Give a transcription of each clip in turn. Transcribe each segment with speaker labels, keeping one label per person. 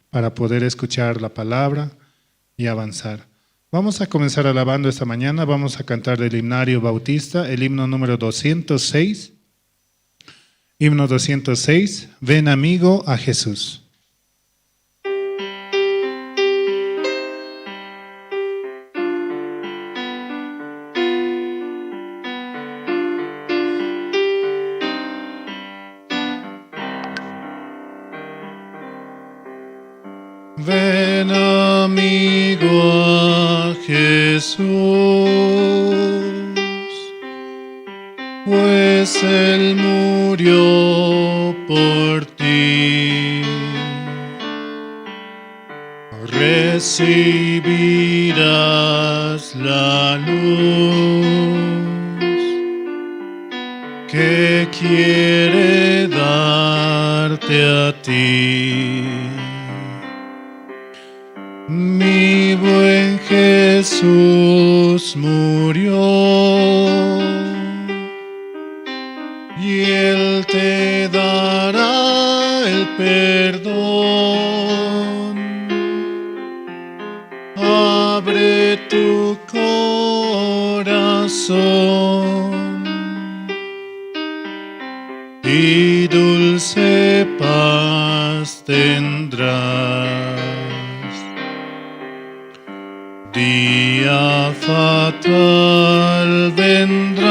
Speaker 1: para poder escuchar la palabra y avanzar. Vamos a comenzar alabando esta mañana, vamos a cantar del himnario bautista, el himno número 206. Himno 206, ven amigo a Jesús. Ven amigo a Jesús, pues Él murió por ti. Recibirás la luz que quiere darte a ti. Mi buen Jesús murió y Él te dará el perdón. Abre tu corazón y dulce paz tendrás. Día fatal vendrá,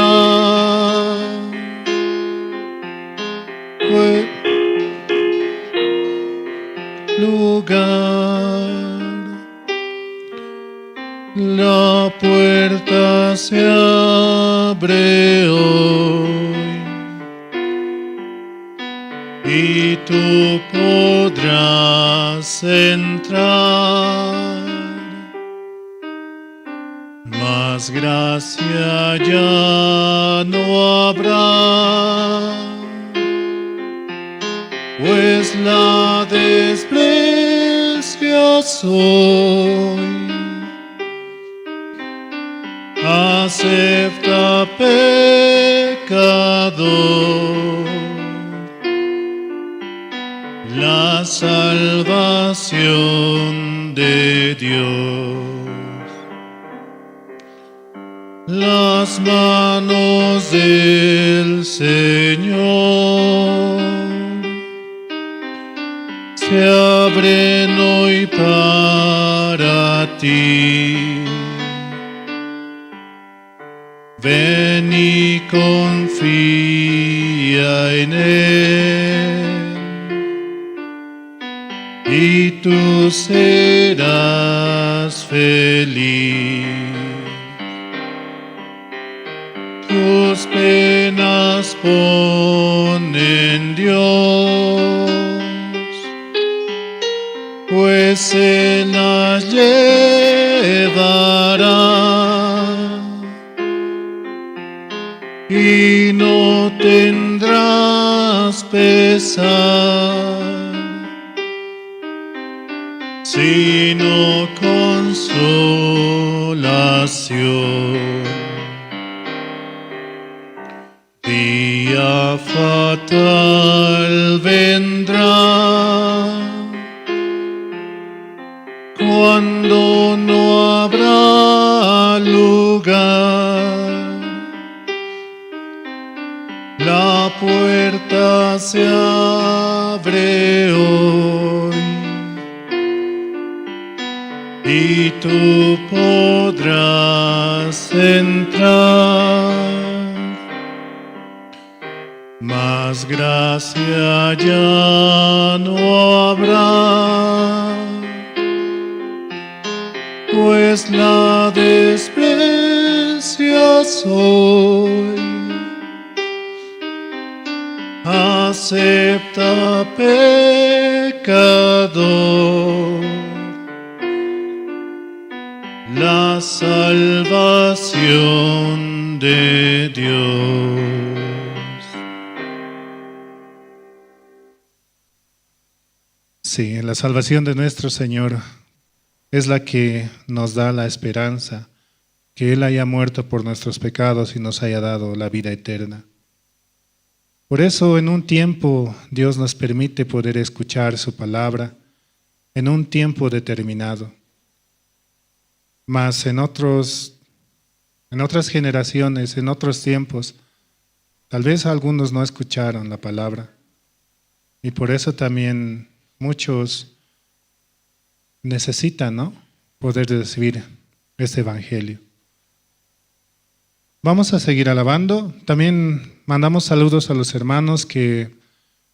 Speaker 1: lugar, la puerta se abre hoy y tú podrás entrar. Más gracia ya no habrá, pues la desprecias hoy. Acepta, pecador, la salvación de Dios. Las manos del Señor se abren hoy para ti. Ven y confía en Él y tú serás feliz. Tus penas pon en Dios, pues Él las llevará y no tendrás pesar, sino consolación. Día fatal vendrá, cuando no habrá lugar. La puerta se abre hoy y tú podrás entrar. Más gracia ya no habrá, pues la desprecias hoy. Acepta, pecador, la salvación de Dios. Sí, la salvación de nuestro Señor es la que nos da la esperanza, que Él haya muerto por nuestros pecados y nos haya dado la vida eterna. Por eso en un tiempo Dios nos permite poder escuchar su palabra. en un tiempo determinado. Mas en otras generaciones, en otros tiempos, tal vez algunos no escucharon la palabra. Y por eso también muchos necesitan, ¿no?, poder recibir este evangelio. Vamos a seguir alabando. También mandamos saludos a los hermanos que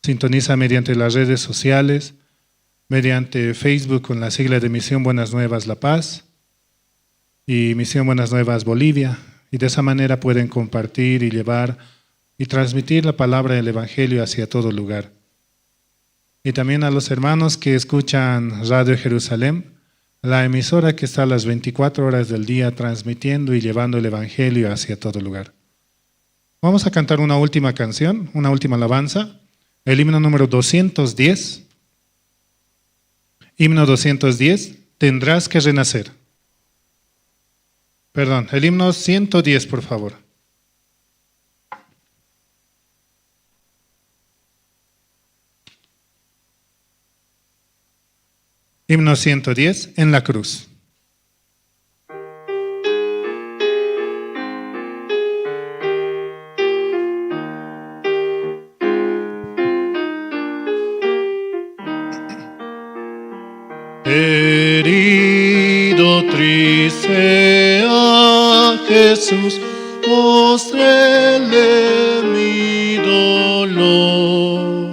Speaker 1: sintonizan mediante las redes sociales, mediante Facebook con la sigla de Misión Buenas Nuevas La Paz y Misión Buenas Nuevas Bolivia. Y de esa manera pueden compartir y llevar y transmitir la palabra del evangelio hacia todo lugar. Y también a los hermanos que escuchan Radio Jerusalén, la emisora que está a las 24 horas del día transmitiendo y llevando el evangelio hacia todo lugar. Vamos a cantar una última canción, una última alabanza, el himno número 210. Himno 210, Tendrás que renacer. Perdón, el himno 110, por favor. Himno 110, En la cruz.
Speaker 2: Herido, triste a Jesús, mostréle mi dolor.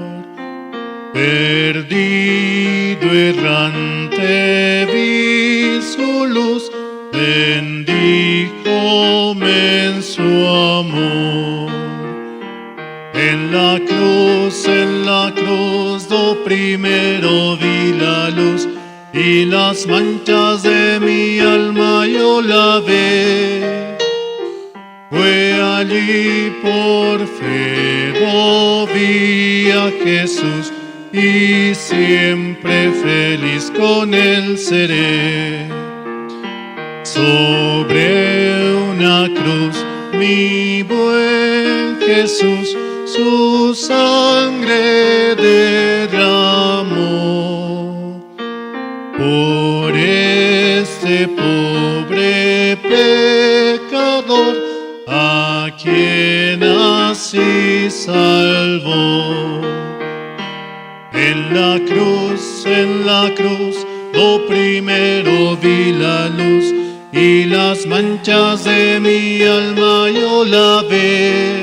Speaker 2: Perdido, errante, vi su luz, bendíjome en su amor. En la cruz, do primero vi la luz, y las manchas de mi alma yo lavé. Fue allí por fe, do vi a Jesús, y siempre feliz con él seré. Sobre una cruz, mi buen Jesús, su sangre derramó. Por este pobre pecador, a quien así salvó. En la cruz, do primero vi la luz, y las manchas de mi alma yo lavé.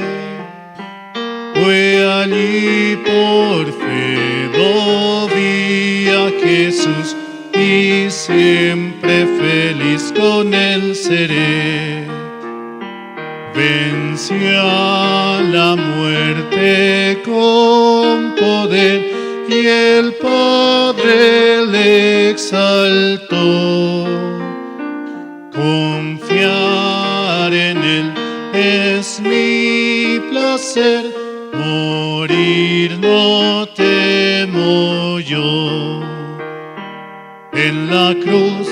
Speaker 2: Fue allí por fe, do vi a Jesús, y siempre feliz con él seré. Venció a la muerte con poder, y el Padre le exaltó. Confiar en él es mi placer, morir no temo yo. En la cruz,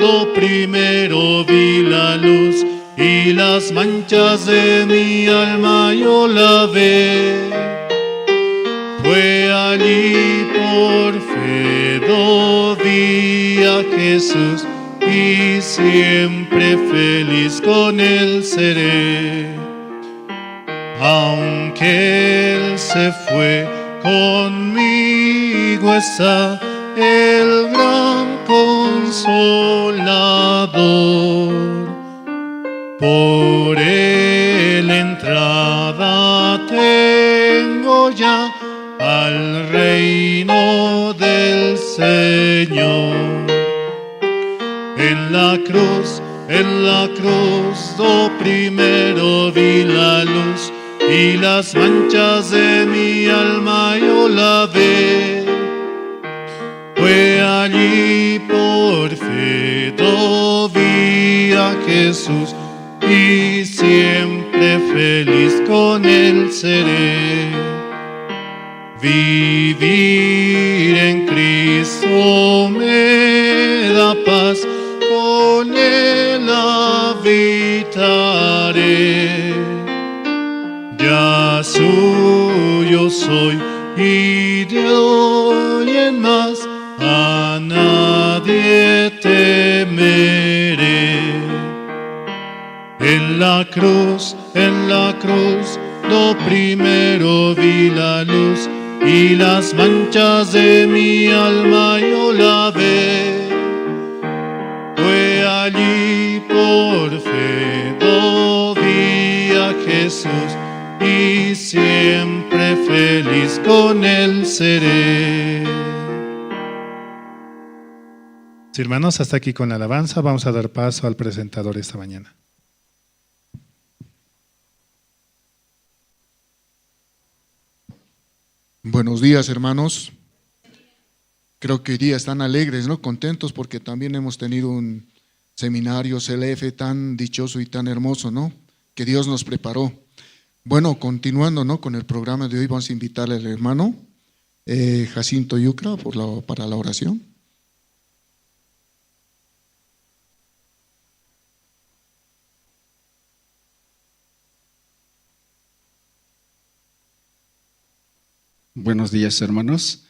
Speaker 2: lo primero vi la luz, y las manchas de mi alma yo lavé. Fue allí por fe, do vi a Jesús, y siempre feliz con él seré. Aunque él se fue, conmigo está el gran consolador. Por él entrada tengo ya al reino del Señor. En la cruz, do primero vi la luz, y las manchas de mi alma yo lavé. Fue allí por fe, do vi a Jesús, y siempre feliz con él seré. Vivir en Cristo me da paz, con él habitaré. Ya suyo soy, y de hoy en más en la cruz, lo primero vi la luz, y las manchas de mi alma yo lavé. Fue allí por fe, lo vi a Jesús, y siempre feliz con él seré.
Speaker 1: Sí, hermanos, hasta aquí con la alabanza. Vamos a dar paso al presentador esta mañana.
Speaker 3: Buenos días, hermanos. Creo que hoy día están alegres, ¿no? Contentos porque también hemos tenido un seminario CLF tan dichoso y tan hermoso, ¿no? Que Dios nos preparó. Bueno, continuando, ¿no? Con el programa de hoy, vamos a invitarle al hermano Jacinto Yucra para la oración.
Speaker 4: Buenos días, hermanos.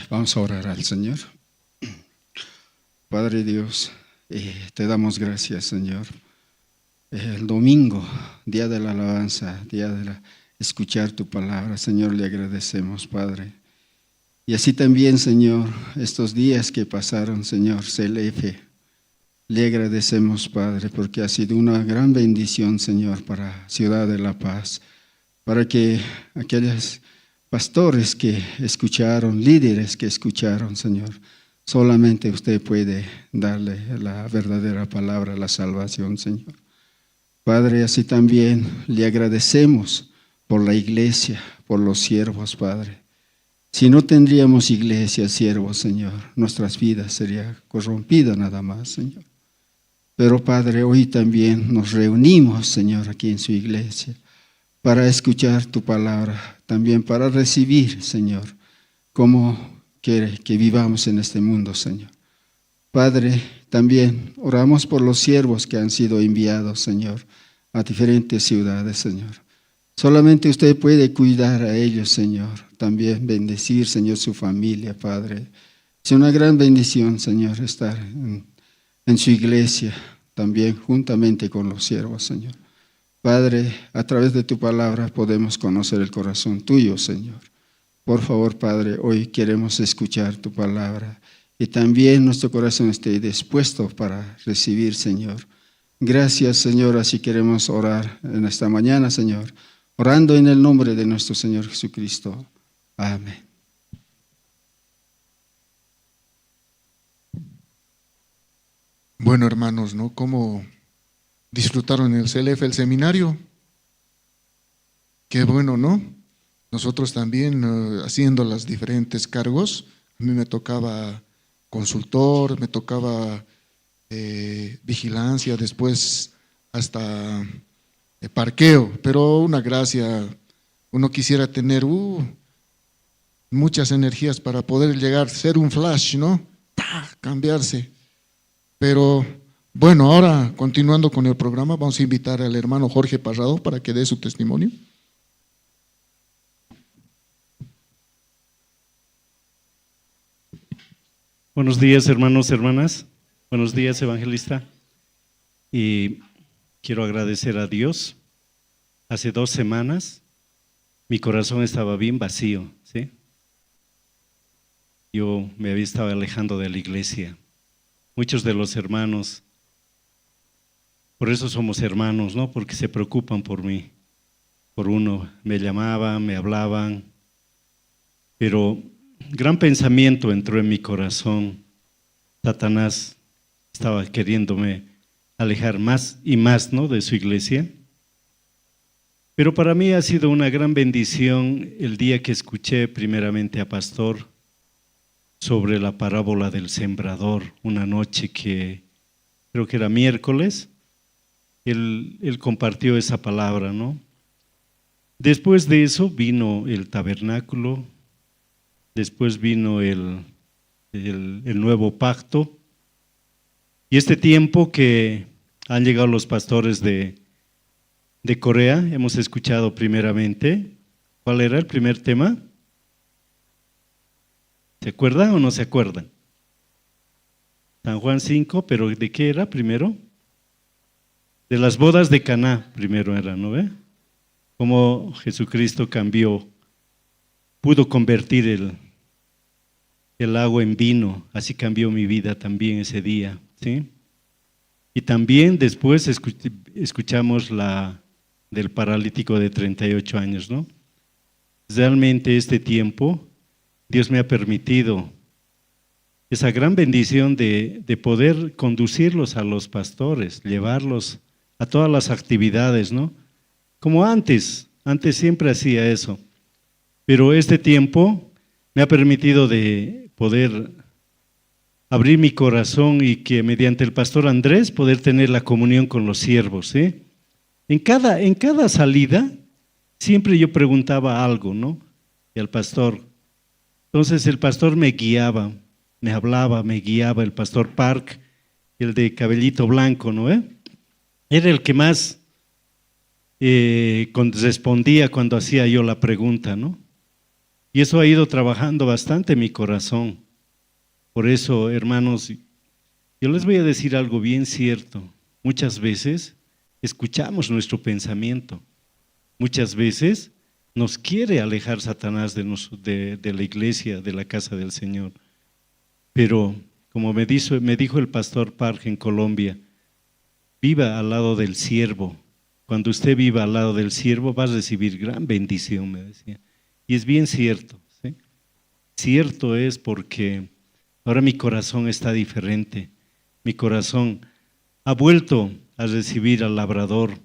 Speaker 4: Vamos a orar al Señor. Padre Dios, te damos gracias, Señor. El domingo, día de la alabanza, día de escuchar tu palabra, Señor, le agradecemos, Padre. Y así también, Señor, estos días que pasaron, Señor, CLF, le agradecemos, Padre, porque ha sido una gran bendición, Señor, para Ciudad de La Paz, para que aquellos pastores que escucharon, líderes que escucharon, Señor, solamente usted puede darle la verdadera palabra, la salvación, Señor. Padre, así también le agradecemos por la iglesia, por los siervos, Padre. Si no tendríamos iglesia, siervos, Señor, nuestras vidas serían corrompidas nada más, Señor. Pero, Padre, hoy también nos reunimos, Señor, aquí en su iglesia, para escuchar tu palabra, también para recibir, Señor, cómo quiere que vivamos en este mundo, Señor. Padre, también oramos por los siervos que han sido enviados, Señor, a diferentes ciudades, Señor. Solamente usted puede cuidar a ellos, Señor. También bendecir, Señor, su familia, Padre. Es una gran bendición, Señor, estar en su iglesia, también juntamente con los siervos, Señor. Padre, a través de tu palabra podemos conocer el corazón tuyo, Señor. Por favor, Padre, hoy queremos escuchar tu palabra y también nuestro corazón esté dispuesto para recibir, Señor. Gracias, Señor, así queremos orar en esta mañana, Señor, orando en el nombre de nuestro Señor Jesucristo. Amén.
Speaker 3: Bueno, hermanos, ¿no? ¿Cómo disfrutaron el CLF, el seminario? Qué bueno, ¿no? Nosotros también haciendo los diferentes cargos, a mí me tocaba consultor, me tocaba vigilancia, después hasta parqueo, pero una gracia, uno quisiera tener muchas energías para poder llegar, ser un flash, ¿no? ¡Pah! Cambiarse. Pero bueno, ahora continuando con el programa, vamos a invitar al hermano Jorge Parrado para que dé su testimonio.
Speaker 5: Buenos días, hermanos, hermanas. Buenos días, evangelista. Y quiero agradecer a Dios. Hace 2 semanas mi corazón estaba bien vacío, ¿sí? Yo me había estado alejando de la iglesia. Muchos de los hermanos, por eso somos hermanos, ¿no? Porque se preocupan por mí, por uno. Me llamaban, me hablaban, pero gran pensamiento entró en mi corazón. Satanás estaba queriéndome alejar más y más, ¿no?, de su iglesia. Pero para mí ha sido una gran bendición el día que escuché primeramente a Pastor sobre la parábola del sembrador, una noche que creo que era miércoles, él compartió esa palabra, ¿no? Después de eso vino el tabernáculo, después vino el nuevo pacto, y este tiempo que han llegado los pastores de Corea, hemos escuchado primeramente. ¿Cuál era el primer tema? ¿Se acuerdan o no se acuerdan? San Juan 5, pero ¿de qué era primero? de las bodas de Caná, primero era, ¿no ve? Cómo Jesucristo cambió, pudo convertir el agua en vino, así cambió mi vida también ese día, ¿sí? Y también después escuchamos la del paralítico de 38 años, ¿no? Realmente este tiempo Dios me ha permitido esa gran bendición de poder conducirlos a los pastores, llevarlos a todas las actividades, ¿no? Como antes siempre hacía eso, pero este tiempo me ha permitido de poder abrir mi corazón y que mediante el pastor Andrés poder tener la comunión con los siervos, ¿sí? En cada salida siempre yo preguntaba algo, ¿no? Y al pastor. Entonces el pastor me guiaba, me hablaba, me guiaba, el pastor Park, el de cabellito blanco, ¿no? Era el que más respondía cuando hacía yo la pregunta, ¿no? Y eso ha ido trabajando bastante en mi corazón. Por eso, hermanos, yo les voy a decir algo bien cierto. Muchas veces escuchamos nuestro pensamiento. Muchas veces nos quiere alejar Satanás de la iglesia, de la casa del Señor. Pero, como me dijo el pastor Park en Colombia, viva al lado del siervo. Cuando usted viva al lado del siervo va a recibir gran bendición, me decía. Y es bien cierto, ¿sí? Cierto es porque ahora mi corazón está diferente. Mi corazón ha vuelto a recibir al labrador,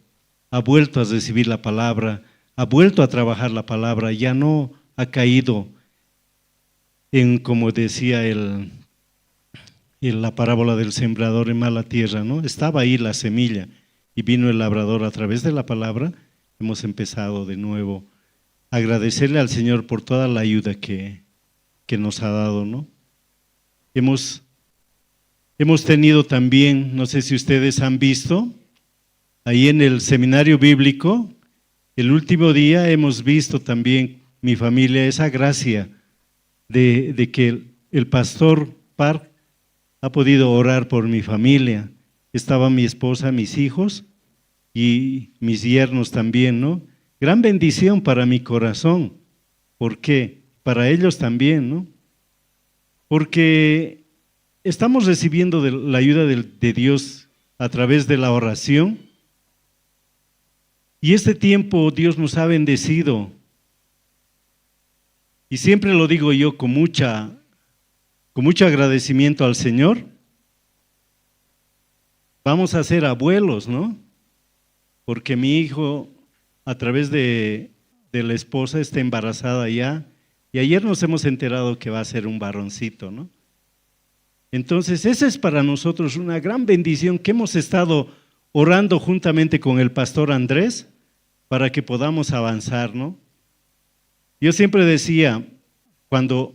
Speaker 5: ha vuelto a recibir la palabra, ha vuelto a trabajar la palabra, ya no ha caído en, como decía la parábola del sembrador, en mala tierra, ¿no? Estaba ahí la semilla y vino el labrador a través de la palabra. Hemos empezado de nuevo a agradecerle al Señor por toda la ayuda que nos ha dado, ¿no? Hemos tenido también, no sé si ustedes han visto, ahí en el seminario bíblico, el último día hemos visto también, mi familia, esa gracia de que el pastor Park ha podido orar por mi familia. Estaba mi esposa, mis hijos y mis yernos también, ¿no? Gran bendición para mi corazón. ¿Por qué? Para ellos también, ¿no? Porque estamos recibiendo la ayuda de Dios a través de la oración. Y este tiempo Dios nos ha bendecido. Y siempre lo digo yo con mucho agradecimiento al Señor. Vamos a ser abuelos, ¿no? Porque mi hijo, a través de la esposa, está embarazada ya. Y ayer nos hemos enterado que va a ser un varoncito, ¿no? Entonces, esa es para nosotros una gran bendición que hemos estado orando juntamente con el pastor Andrés para que podamos avanzar, ¿no? Yo siempre decía, cuando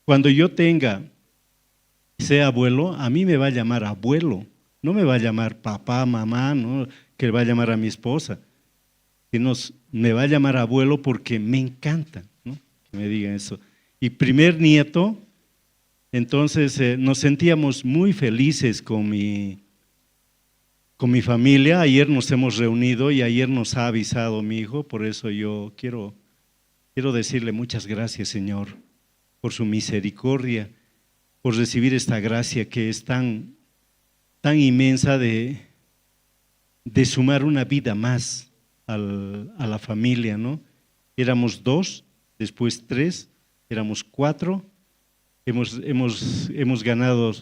Speaker 5: yo sea abuelo, a mí me va a llamar abuelo, no me va a llamar papá, mamá, ¿no? Que va a llamar a mi esposa, sino me va a llamar abuelo porque me encanta, ¿no? Que me digan eso. Y primer nieto, entonces nos sentíamos muy felices con mi familia. Ayer nos hemos reunido y ayer nos ha avisado mi hijo, por eso yo quiero decirle muchas gracias, Señor, por su misericordia, por recibir esta gracia que es tan inmensa de sumar una vida más a la familia, ¿no? Éramos 2, después 3, éramos 4, hemos ganado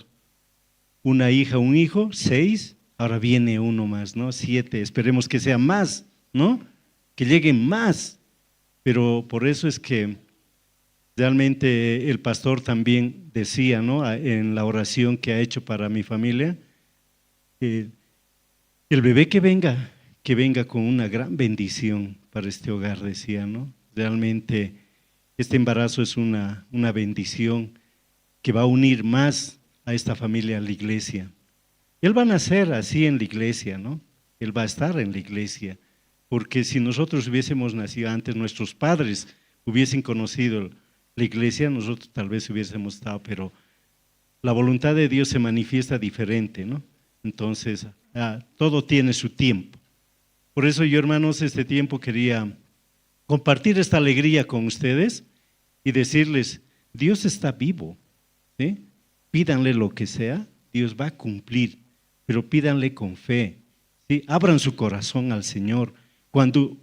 Speaker 5: una hija, un hijo, 6, ahora viene uno más, ¿no? 7, esperemos que sea más, ¿no? Que lleguen más, pero por eso es que realmente el pastor también decía, ¿no? En la oración que ha hecho para mi familia, el bebé que venga con una gran bendición para este hogar, decía, ¿no? Realmente este embarazo es una bendición que va a unir más a esta familia a la iglesia. Él va a nacer así en la iglesia, ¿no? Él va a estar en la iglesia, porque si nosotros hubiésemos nacido antes, nuestros padres hubiesen conocido la iglesia, nosotros tal vez hubiésemos estado, pero la voluntad de Dios se manifiesta diferente, ¿no? Entonces, todo tiene su tiempo. Por eso yo, hermanos, este tiempo quería compartir esta alegría con ustedes y decirles, Dios está vivo, ¿sí? Pídanle lo que sea, Dios va a cumplir, pero pídanle con fe, ¿sí? Abran su corazón al Señor. Cuando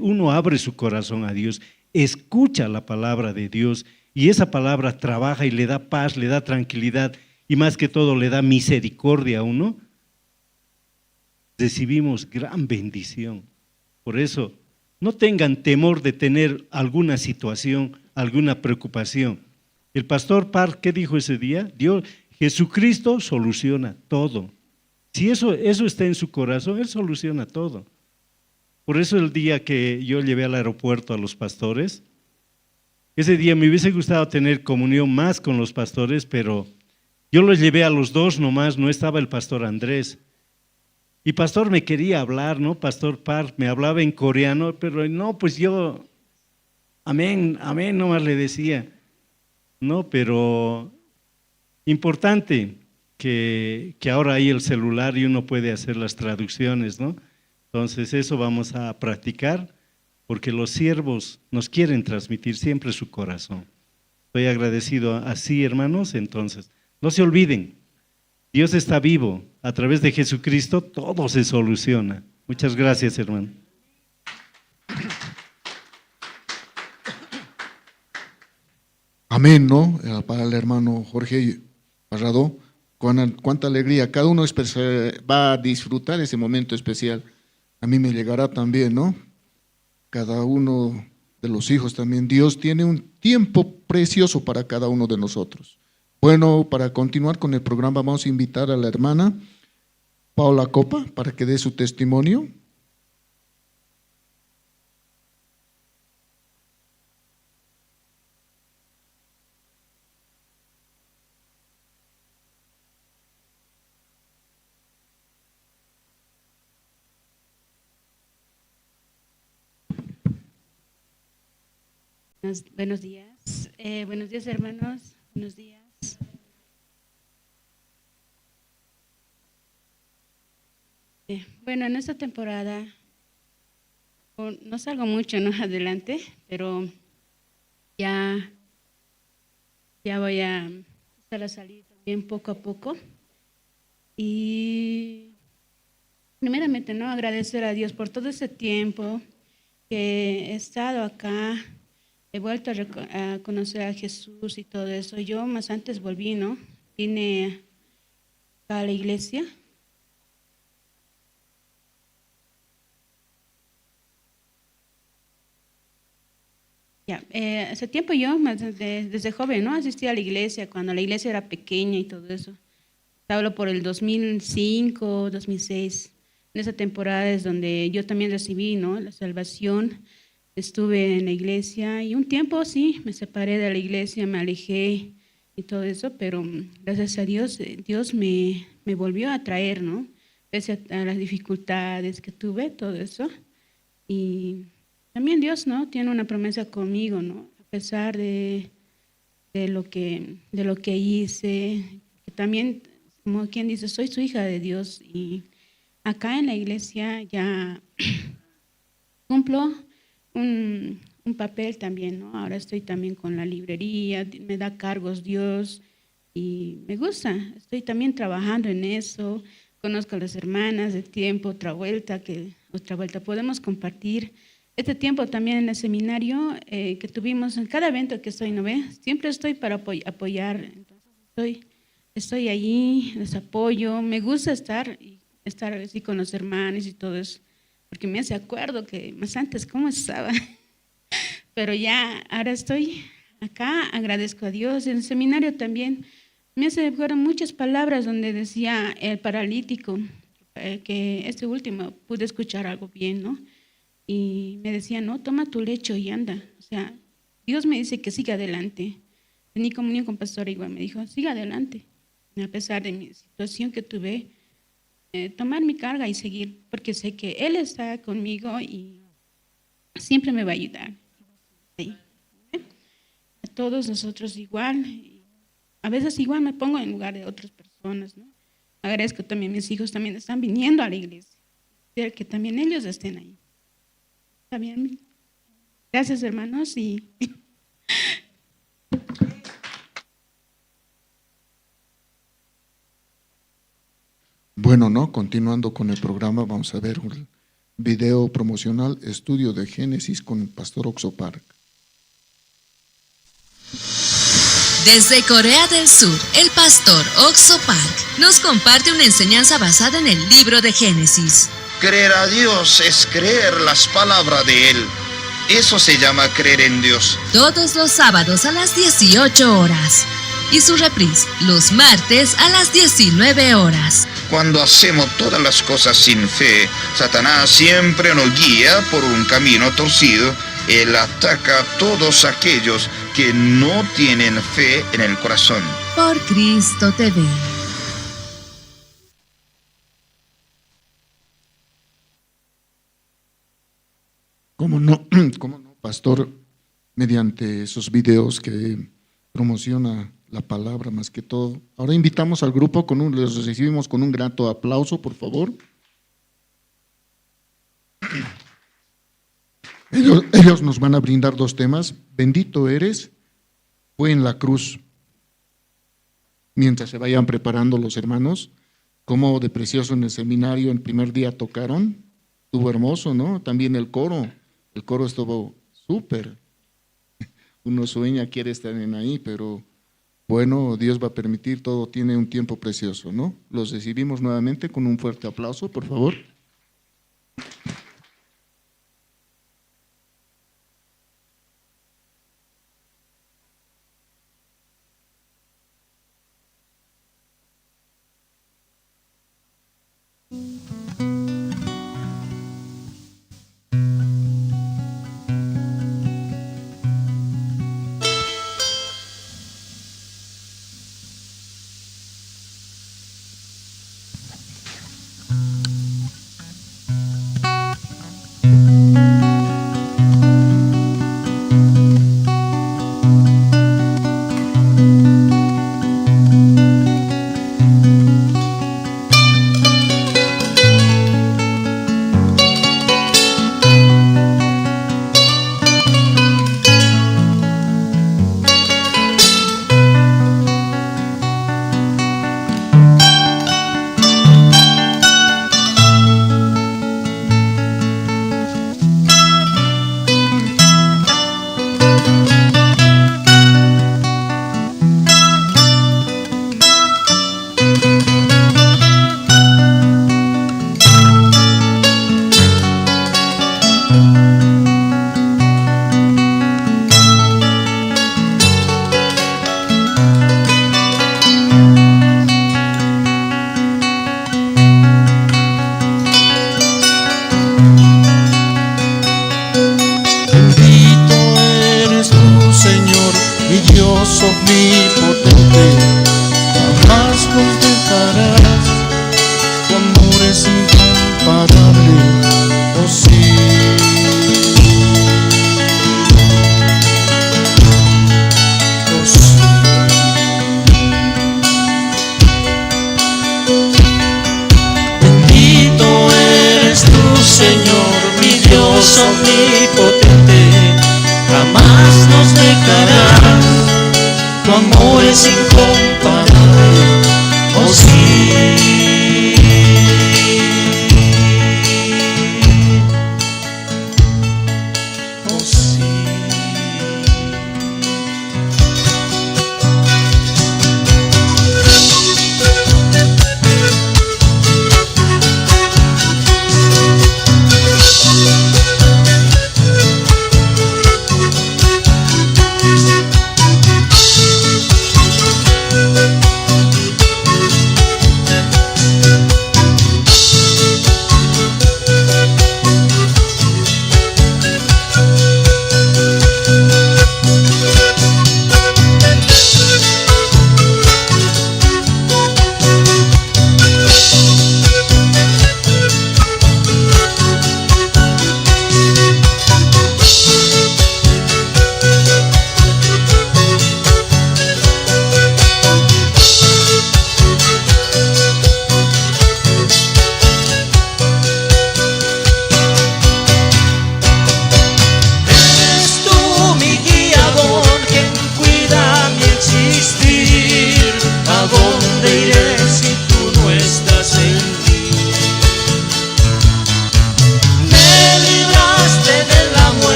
Speaker 5: uno abre su corazón a Dios, escucha la palabra de Dios y esa palabra trabaja y le da paz, le da tranquilidad y más que todo le da misericordia a uno, recibimos gran bendición. Por eso, no tengan temor de tener alguna situación, alguna preocupación. El pastor Park, ¿qué dijo ese día? Jesucristo soluciona todo. Si eso está en su corazón, Él soluciona todo. Por eso el día que yo llevé al aeropuerto a los pastores, ese día me hubiese gustado tener comunión más con los pastores, pero yo los llevé a los dos nomás, no estaba el pastor Andrés. Y pastor me quería hablar, ¿no? Pastor Park me hablaba en coreano, pero no, pues yo, amén, amén, nomás le decía. No, pero importante que ahora hay el celular y uno puede hacer las traducciones, ¿no? Entonces eso vamos a practicar porque los siervos nos quieren transmitir siempre su corazón. Estoy agradecido así, hermanos, entonces no se olviden, Dios está vivo, a través de Jesucristo todo se soluciona. Muchas gracias, hermano.
Speaker 3: Amén, ¿no? Para el hermano Jorge Parrado, cuánta alegría. Cada uno va a disfrutar ese momento especial. A mí me llegará también, ¿no? Cada uno de los hijos también. Dios tiene un tiempo precioso para cada uno de nosotros. Bueno, para continuar con el programa vamos a invitar a la hermana Paula Copa para que dé su testimonio.
Speaker 6: Buenos días. Buenos días, hermanos. Buenos días. Bueno, en esta temporada no salgo mucho, ¿no? Adelante, pero ya voy a empezar a salir también poco a poco. Y primeramente, ¿no? Agradecer a Dios por todo ese tiempo que he estado acá. He vuelto a conocer a Jesús y todo eso. Yo más antes volví, ¿no? Vine a la iglesia. Hace tiempo yo, desde joven, ¿no? Asistí a la iglesia, cuando la iglesia era pequeña y todo eso. Hablo por el 2005, 2006. En esa temporada es donde yo también recibí, ¿no? La salvación. Estuve en la iglesia y un tiempo sí, me separé de la iglesia, me alejé y todo eso, pero gracias a Dios, Dios me volvió a traer, ¿no? Pese a las dificultades que tuve, todo eso. Y también Dios, ¿no? Tiene una promesa conmigo, ¿no? A pesar de lo que hice, que también, como quien dice, soy su hija de Dios y acá en la iglesia ya cumplo un papel también, ¿no? Ahora estoy también con la librería, me da cargos Dios y me gusta, estoy también trabajando en eso, conozco a las hermanas de tiempo, otra vuelta, podemos compartir. Este tiempo también en el seminario que tuvimos, en cada evento que estoy, ¿no ve? Siempre estoy para apoyar, entonces estoy allí, les apoyo, me gusta estar así con los hermanos y todo eso, porque me hace acuerdo que más antes cómo estaba, pero ya ahora estoy acá, agradezco a Dios. En el seminario también me hace acuerdo muchas palabras donde decía el paralítico, que este último pude escuchar algo bien, ¿no? Y me decía, no, toma tu lecho y anda. O sea, Dios me dice que siga adelante. Tenía comunión con pastor igual, me dijo, siga adelante. A pesar de mi situación que tuve, tomar mi carga y seguir, porque sé que Él está conmigo y siempre me va a ayudar. A todos nosotros igual. A veces igual me pongo en lugar de otras personas, ¿no? agradezco también, mis hijos también están viniendo a la iglesia, que también ellos estén ahí. ¿Está bien? Gracias, hermanos. Y
Speaker 3: bueno, ¿no? Continuando con el programa, vamos a ver un video promocional, estudio de Génesis con el pastor Oxo Park.
Speaker 7: Desde Corea del Sur, el pastor Oxo Park nos comparte una enseñanza basada en el libro de Génesis.
Speaker 8: Creer a Dios es creer las palabras de Él. Eso se llama creer en Dios.
Speaker 7: Todos los sábados a las 18 horas. Y su reprise los martes a las 19 horas.
Speaker 8: Cuando hacemos todas las cosas sin fe, Satanás siempre nos guía por un camino torcido. Él ataca a todos aquellos que no tienen fe en el corazón.
Speaker 7: Por Cristo TV.
Speaker 3: ¿Cómo no, pastor? Mediante esos videos que promociona la palabra más que todo. Ahora invitamos al grupo, los recibimos con un grato aplauso, por favor. Ellos nos van a brindar dos temas. Bendito eres, fue en la cruz. Mientras se vayan preparando los hermanos, como de precioso en el seminario el primer día tocaron, estuvo hermoso, ¿no? También el coro estuvo súper. Uno sueña, quiere estar en ahí, pero bueno, Dios va a permitir, todo tiene un tiempo precioso, ¿no? Los recibimos nuevamente con un fuerte aplauso, por favor.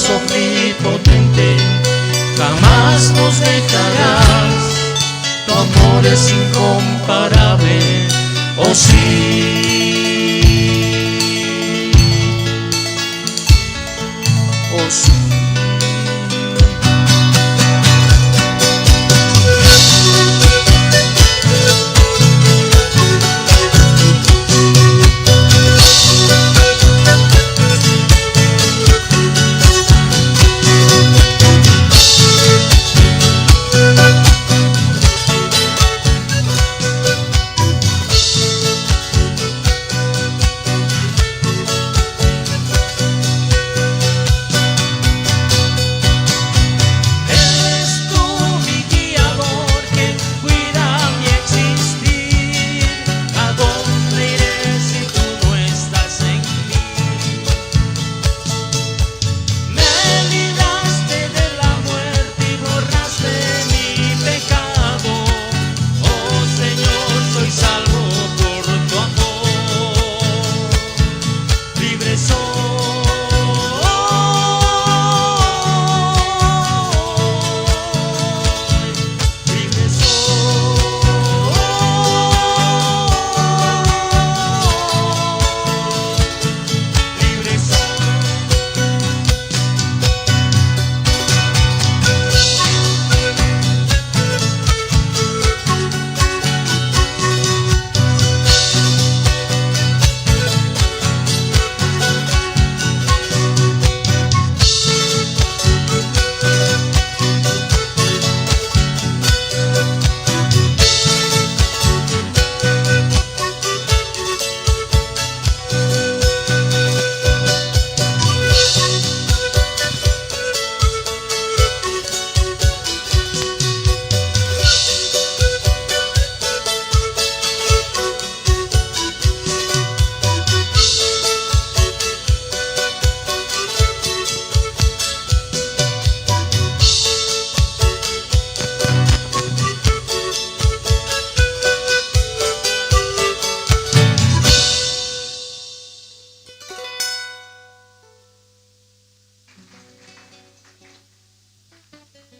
Speaker 9: omnipotente, jamás nos dejarás, tu amor es incomparable, oh sí, oh sí.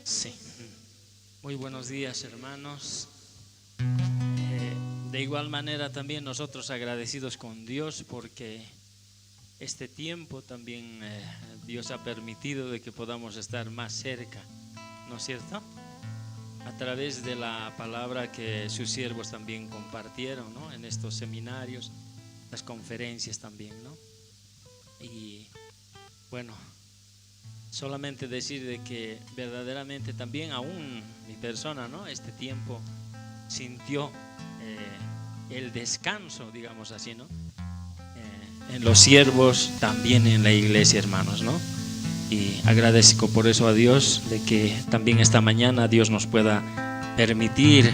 Speaker 10: Sí. Muy buenos días, hermanos. De igual manera también nosotros agradecidos con Dios porque este tiempo también Dios ha permitido de que podamos estar más cerca, ¿no es cierto? A través de la palabra que sus siervos también compartieron, ¿no? En estos seminarios, las conferencias también, ¿no? Y bueno, solamente decir de que verdaderamente también aún mi persona, ¿no? Este tiempo sintió el descanso, digamos así, ¿no? En los siervos, también en la iglesia, hermanos, ¿no? Y agradezco por eso a Dios de que también esta mañana Dios nos pueda permitir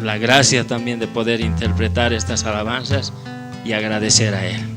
Speaker 10: la gracia también de poder interpretar estas alabanzas y agradecer a Él.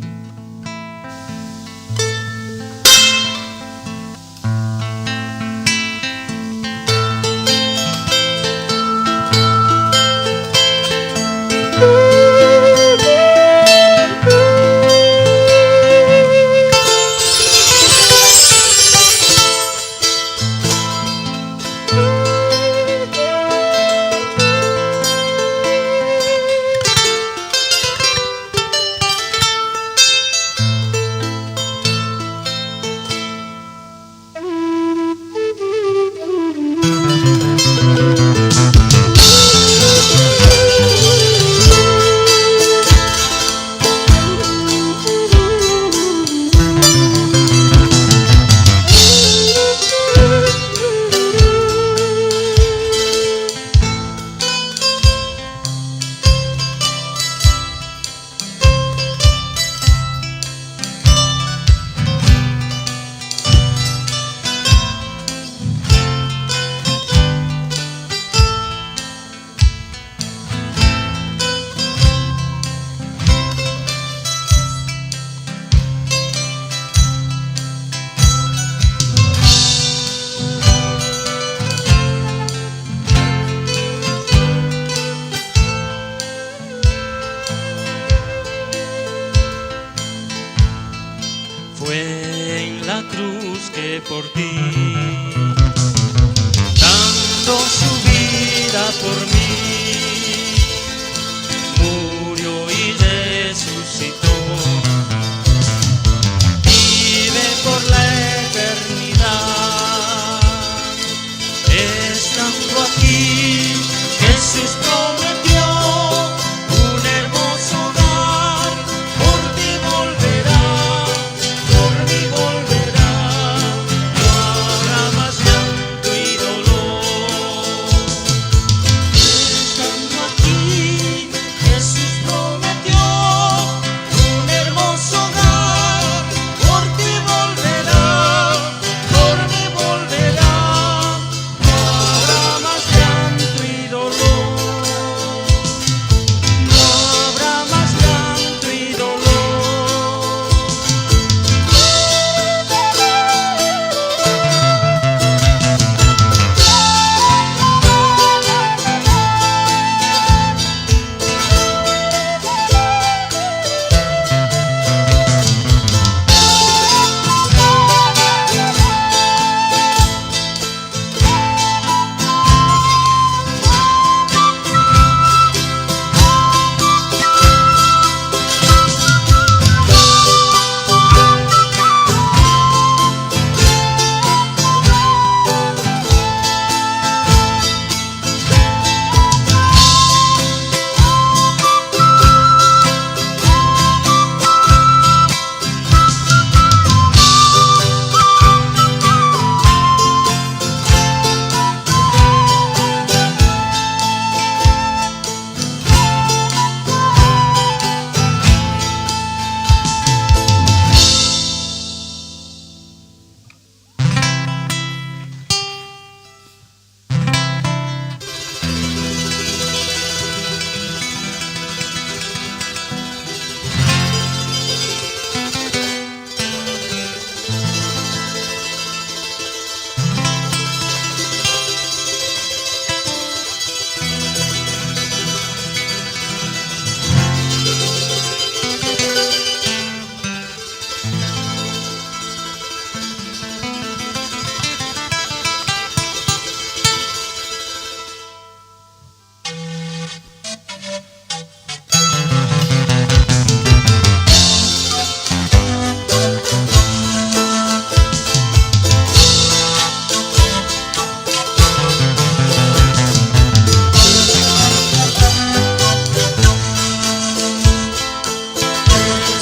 Speaker 9: que por ti, dando su vida por mí, murió y resucitó. Vive por la eternidad, estando aquí, Jesús prometió un hermoso hogar, por ti volverá, por mí volverá, no habrá más llanto y dolor. Estando aquí, Jesús prometió un hermoso hogar, por ti volverá, por mí volverá, no habrá más llanto y dolor. No habrá más llanto y dolor.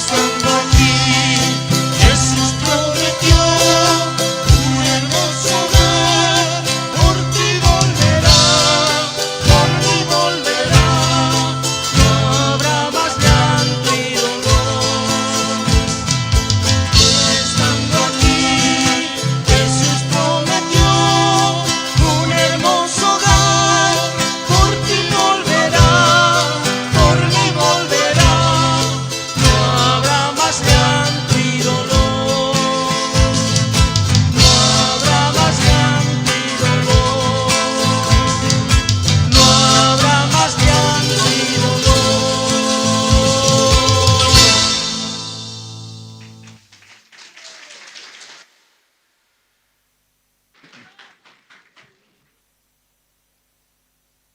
Speaker 9: Estando aquí, Jesús prometió un hermoso hogar, por ti volverá, por mí volverá, no habrá más llanto y dolor. Estando aquí, Jesús prometió un hermoso hogar, por ti volverá, por mí volverá, no habrá más llanto y dolor. No habrá más llanto y dolor. No habrá más llanto y dolor.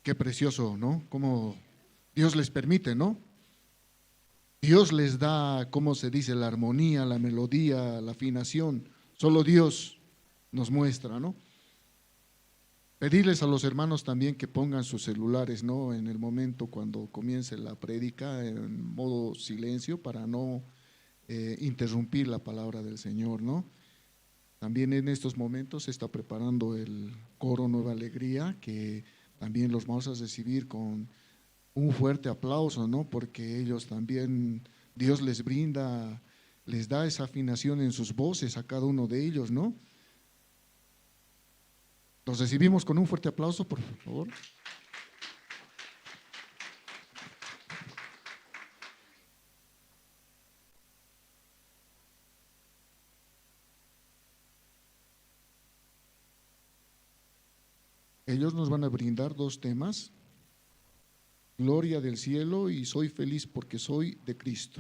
Speaker 3: Qué precioso, ¿no? Cómo Dios les permite, ¿no? Dios les da, ¿cómo se dice? La armonía, la melodía, la afinación. Solo Dios nos muestra, ¿no? Pedirles a los hermanos también que pongan sus celulares, ¿no? En el momento cuando comience la prédica, en modo silencio, para no interrumpir la palabra del Señor, ¿no? También en estos momentos se está preparando el coro Nueva Alegría, que también los vamos a recibir con un fuerte aplauso, ¿no? Porque ellos también, Dios les brinda, les da esa afinación en sus voces a cada uno de ellos, ¿no? Los recibimos con un fuerte aplauso, por favor. Ellos nos van a brindar dos temas: Gloria del cielo y Soy feliz porque soy de Cristo.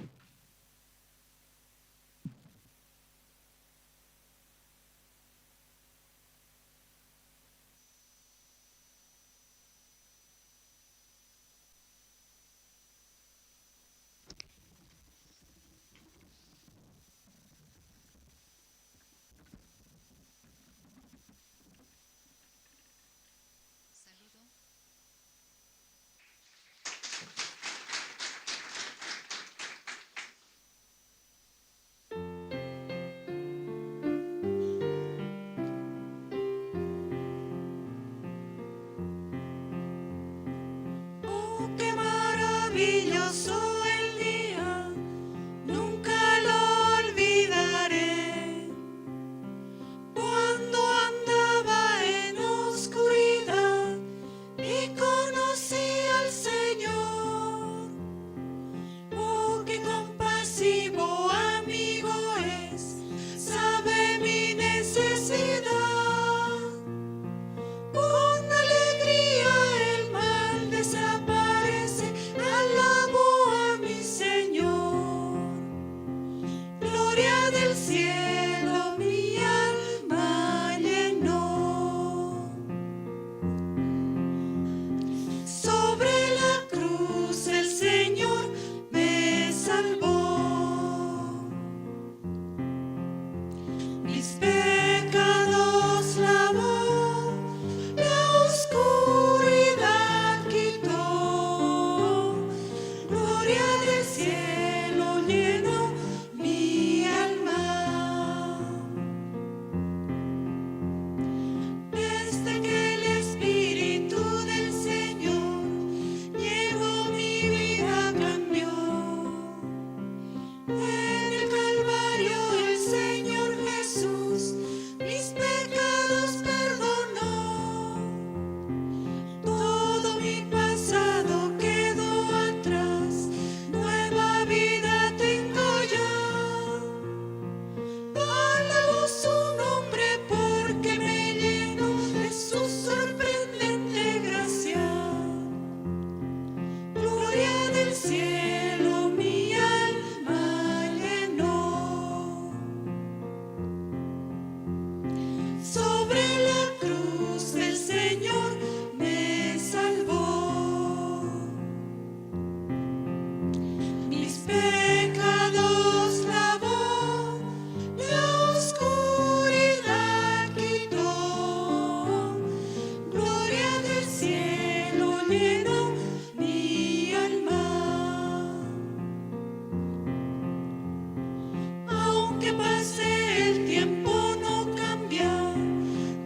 Speaker 9: Aunque pase el tiempo no cambia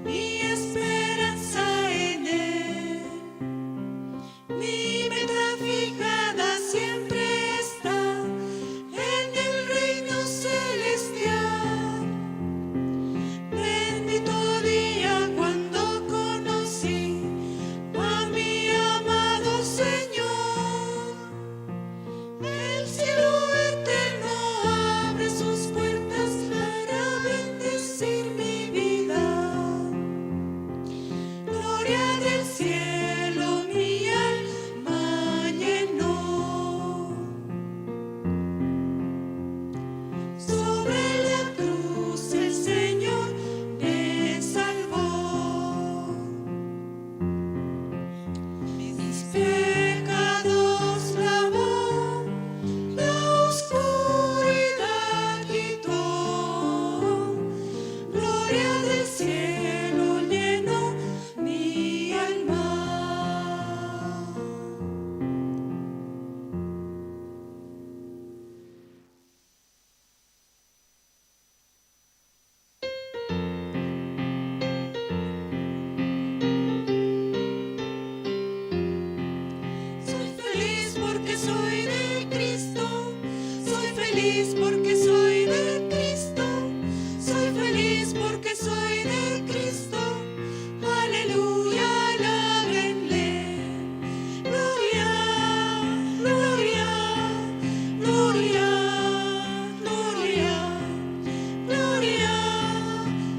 Speaker 9: mi esperanza en Él. Mi meta fijada siempre está en el reino celestial. Bendito día cuando conocí a mi amado Señor. El cielo eterno abre sus puertas para bendecir mi vida. Gloria del cielo mi alma llenó. Sobre la cruz el Señor me salvó. Mis pecados lavó, la oscuridad quitó. Gloria del cielo llenó mi alma. Soy feliz porque soy de Cristo. Soy feliz porque soy de Cristo. Soy feliz porque soy de Cristo. Aleluya, alábenle. Gloria, gloria, gloria, gloria, gloria,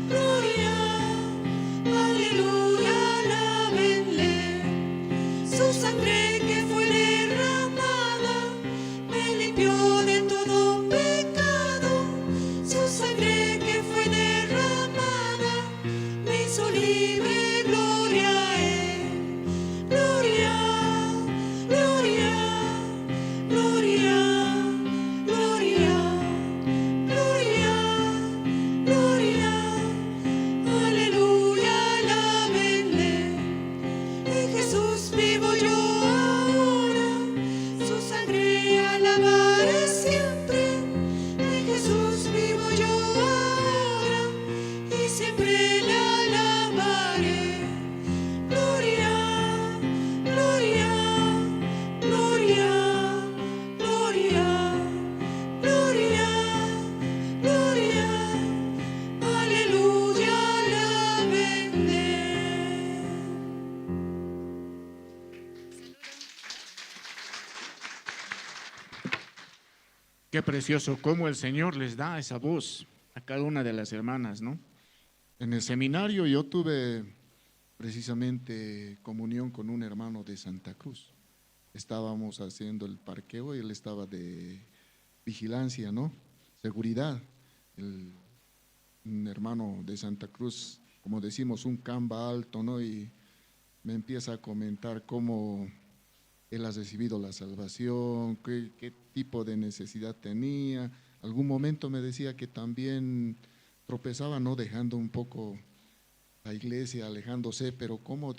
Speaker 9: gloria. Aleluya, alábenle. Su sangre que fue derramada me limpió de todo pecado. Su sangre que fue derramada me hizo libre. Gloria a Él. Gloria, gloria, gloria, gloria, gloria, gloria. Aleluya, alábenle. En Jesús vivo yo ahora, su sangre alabaré siempre. En Jesús vivo yo ahora y siempre le alabaré. Gloria, gloria, gloria, gloria, gloria, gloria. Aleluya, alábenle.
Speaker 3: Qué precioso cómo el Señor les da esa voz a cada una de las hermanas, ¿no? En el seminario yo tuve precisamente comunión con un hermano de Santa Cruz. Estábamos haciendo el parqueo y él estaba de vigilancia, ¿no? Seguridad. Un hermano de Santa Cruz, como decimos, un camba alto, ¿no? Y me empieza a comentar cómo él ha recibido la salvación, qué tipo de necesidad tenía. Algún momento me decía que también tropezaba, ¿no? Dejando un poco la iglesia, alejándose, pero cómo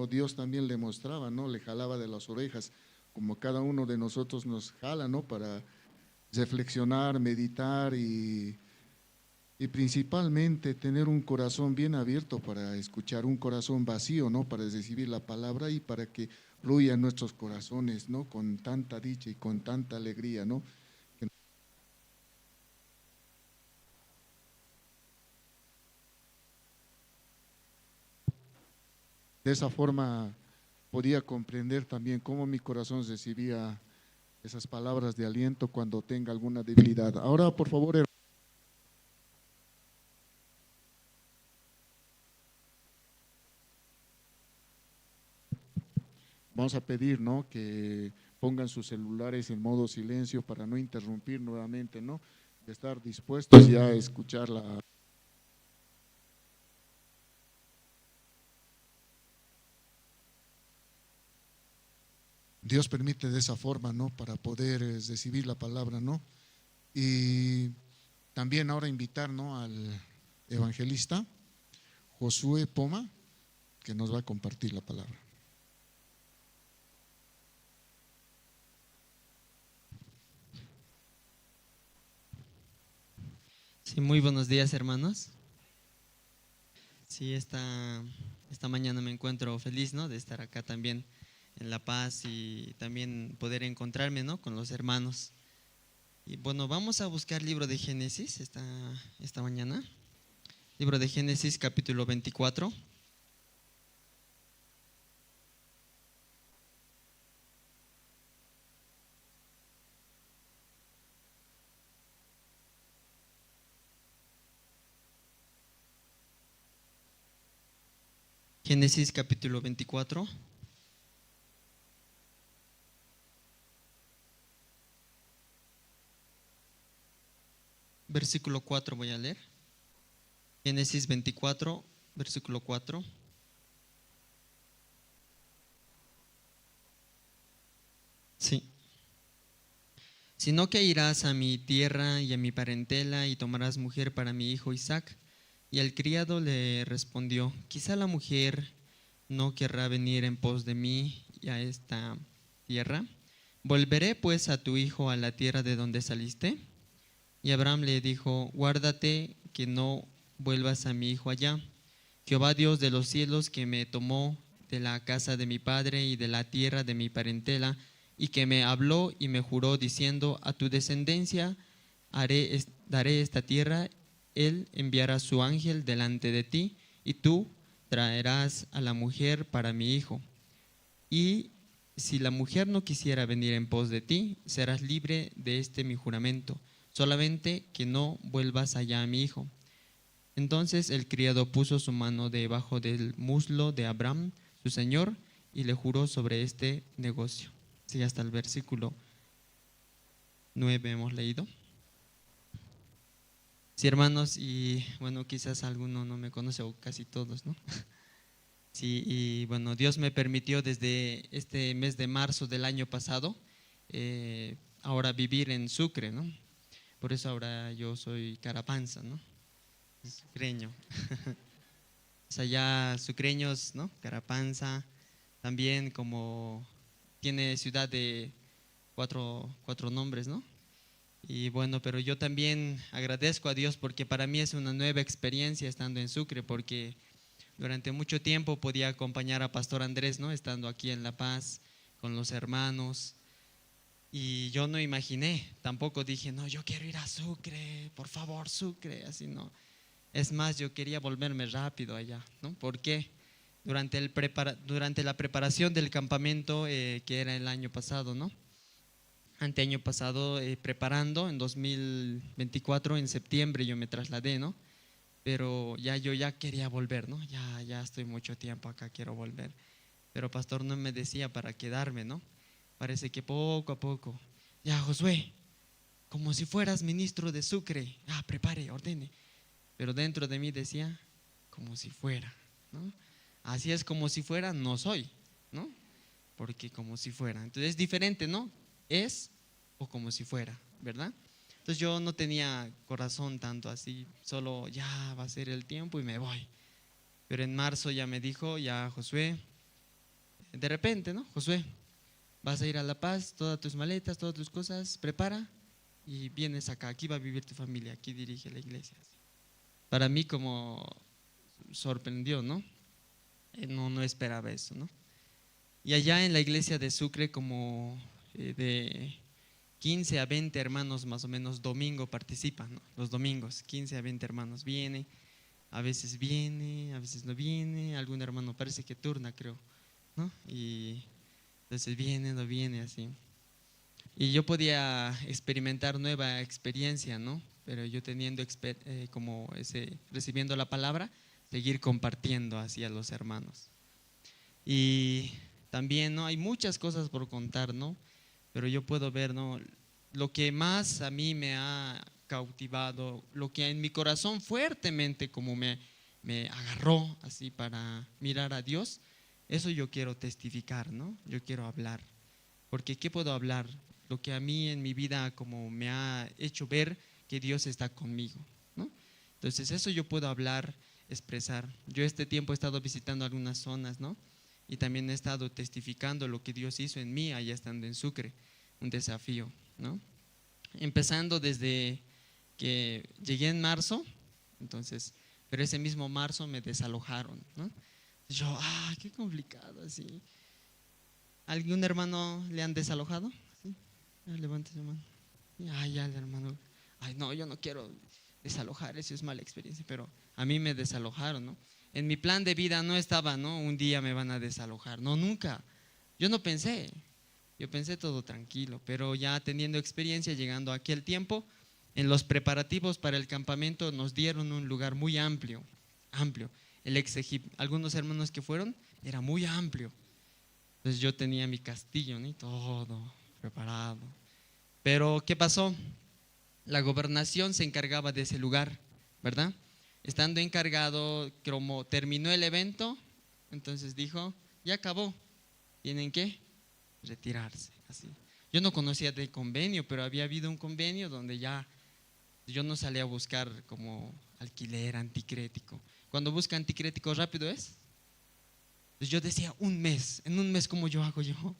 Speaker 3: Dios también le mostraba, ¿no? Le jalaba de las orejas, como cada uno de nosotros nos jala, ¿no? Para reflexionar, meditar y principalmente tener un corazón bien abierto para escuchar, un corazón vacío, ¿no? Para recibir la palabra y para que fluya en nuestros corazones, ¿no? Con tanta dicha y con tanta alegría, ¿no? De esa forma podía comprender también cómo mi corazón recibía esas palabras de aliento cuando tenga alguna debilidad. Ahora, por favor, vamos a pedir, ¿no? Que pongan sus celulares en modo silencio para no interrumpir nuevamente, ¿no? De estar dispuestos ya a escuchar la… Dios permite de esa forma, ¿no? Para poder recibir la palabra, ¿no? Y también ahora invitar, ¿no? Al evangelista Josué Poma, que nos va a compartir la palabra.
Speaker 11: Sí, muy buenos días, hermanos. Sí, esta mañana me encuentro feliz, ¿no?, de estar acá también en La Paz y también poder encontrarme, ¿no?, con los hermanos. Y bueno, vamos a buscar el libro de Génesis esta mañana. Libro de Génesis, capítulo 24. Génesis capítulo 24. Versículo 4 voy a leer. Génesis 24, versículo 4. Sí. Sino que irás a mi tierra y a mi parentela y tomarás mujer para mi hijo Isaac. Y el criado le respondió: quizá la mujer no querrá venir en pos de mí y a esta tierra. ¿Volveré pues a tu hijo a la tierra de donde saliste? Y Abraham le dijo: guárdate que no vuelvas a mi hijo allá. Jehová Dios de los cielos, que me tomó de la casa de mi padre y de la tierra de mi parentela, y que me habló y me juró diciendo: a tu descendencia daré esta tierra. Él enviará su ángel delante de ti, y tú traerás a la mujer para mi hijo. Y si la mujer no quisiera venir en pos de ti, serás libre de este mi juramento, solamente que no vuelvas allá a mi hijo. Entonces el criado puso su mano debajo del muslo de Abraham, su señor, y le juró sobre este negocio. Sí, hasta el versículo 9 hemos leído. Sí, hermanos, y bueno, quizás alguno no me conoce, o casi todos, ¿no? Sí, y bueno, Dios me permitió desde este mes de marzo del año pasado, ahora vivir en Sucre, ¿no? Por eso ahora yo soy carapanza, ¿no? Sucreño. O sea, ya sucreños, ¿no? Carapanza, también como tiene ciudad de cuatro nombres, ¿no? Y bueno, pero yo también agradezco a Dios porque para mí es una nueva experiencia estando en Sucre, porque durante mucho tiempo podía acompañar a Pastor Andrés, ¿no?, estando aquí en La Paz con los hermanos, y yo no imaginé, tampoco dije: no, yo quiero ir a Sucre, por favor, Sucre, así no. Es más, yo quería volverme rápido allá, ¿no? ¿Por qué? Durante la preparación del campamento, que era el año pasado, ¿no?, anteaño pasado, preparando en 2024, en septiembre yo me trasladé, ¿no? Pero yo ya quería volver, ¿no? Ya estoy mucho tiempo acá, quiero volver. Pero pastor no me decía para quedarme, ¿no? Parece que poco a poco: ya, Josué, como si fueras ministro de Sucre, prepare, ordene. Pero dentro de mí decía: como si fuera, ¿no? Así es, como si fuera, no soy, ¿no? Porque como si fuera. Entonces es diferente, ¿no? Es o como si fuera, ¿verdad? Entonces yo no tenía corazón tanto así, solo ya va a ser el tiempo y me voy. Pero en marzo ya me dijo: ya, Josué, de repente, ¿no? Josué, vas a ir a La Paz, todas tus maletas, todas tus cosas, prepara y vienes acá, aquí va a vivir tu familia, aquí dirige la iglesia. Para mí como sorprendió, ¿no? No esperaba eso, ¿no? Y allá en la iglesia de Sucre, como de 15 a 20 hermanos más o menos domingo participan, ¿no? Los domingos, 15 a 20 hermanos viene, a veces no viene, algún hermano parece que turna, creo, ¿no? Y entonces viene, no viene, así. Y yo podía experimentar nueva experiencia, ¿no? Pero yo teniendo recibiendo la palabra, seguir compartiendo así a los hermanos. Y también, ¿no?, hay muchas cosas por contar, ¿no? Pero yo puedo ver, ¿no?, lo que más a mí me ha cautivado, lo que en mi corazón fuertemente como me agarró así para mirar a Dios, eso yo quiero testificar, ¿no? Yo quiero hablar. Porque ¿qué puedo hablar? Lo que a mí en mi vida como me ha hecho ver que Dios está conmigo, ¿no? Entonces eso yo puedo hablar, expresar. Yo este tiempo he estado visitando algunas zonas, ¿no? Y también he estado testificando lo que Dios hizo en mí allá estando en Sucre, un desafío, ¿no? Empezando desde que llegué en marzo, entonces, pero ese mismo marzo me desalojaron, ¿no? Yo, qué complicado así. ¿Algún hermano le han desalojado? ¿Sí? Levante su mano. Ya el hermano, no, yo no quiero desalojar, eso es mala experiencia, pero a mí me desalojaron, ¿no? En mi plan de vida no estaba, ¿no? Un día me van a desalojar, no, nunca. Yo no pensé, yo pensé todo tranquilo, pero ya teniendo experiencia, llegando a aquel tiempo, en los preparativos para el campamento nos dieron un lugar muy amplio. El algunos hermanos que fueron, era muy amplio. Entonces yo tenía mi castillo, ¿no? Y todo preparado. Pero ¿qué pasó? La gobernación se encargaba de ese lugar, ¿verdad? Estando encargado, como terminó el evento, entonces dijo, ya acabó, tienen que retirarse. Así. Yo no conocía del convenio, pero había habido un convenio donde ya yo no salía a buscar como alquiler anticrético. Cuando busca anticrético rápido es. Entonces yo decía, en un mes ¿cómo yo hago yo?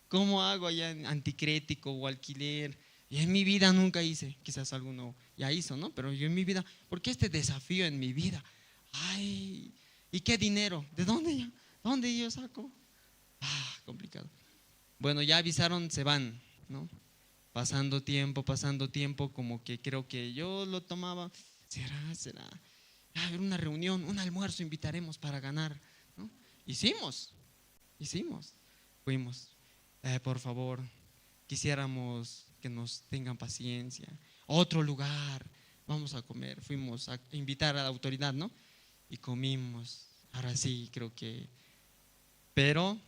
Speaker 11: ¿Cómo hago allá en anticrético o alquiler? Y en mi vida nunca hice, quizás alguno ya hizo, ¿no? Pero yo en mi vida, ¿por qué este desafío en mi vida? ¿Y qué dinero? ¿De dónde yo saco? Complicado. Bueno, ya avisaron, se van, ¿no? Pasando tiempo, como que creo que yo lo tomaba, será, a ver, una reunión, un almuerzo invitaremos para ganar, ¿no? Hicimos, fuimos, por favor, quisiéramos que nos tengan paciencia, otro lugar, vamos a comer, fuimos a invitar a la autoridad, ¿no? Y comimos, ahora sí, creo que, pero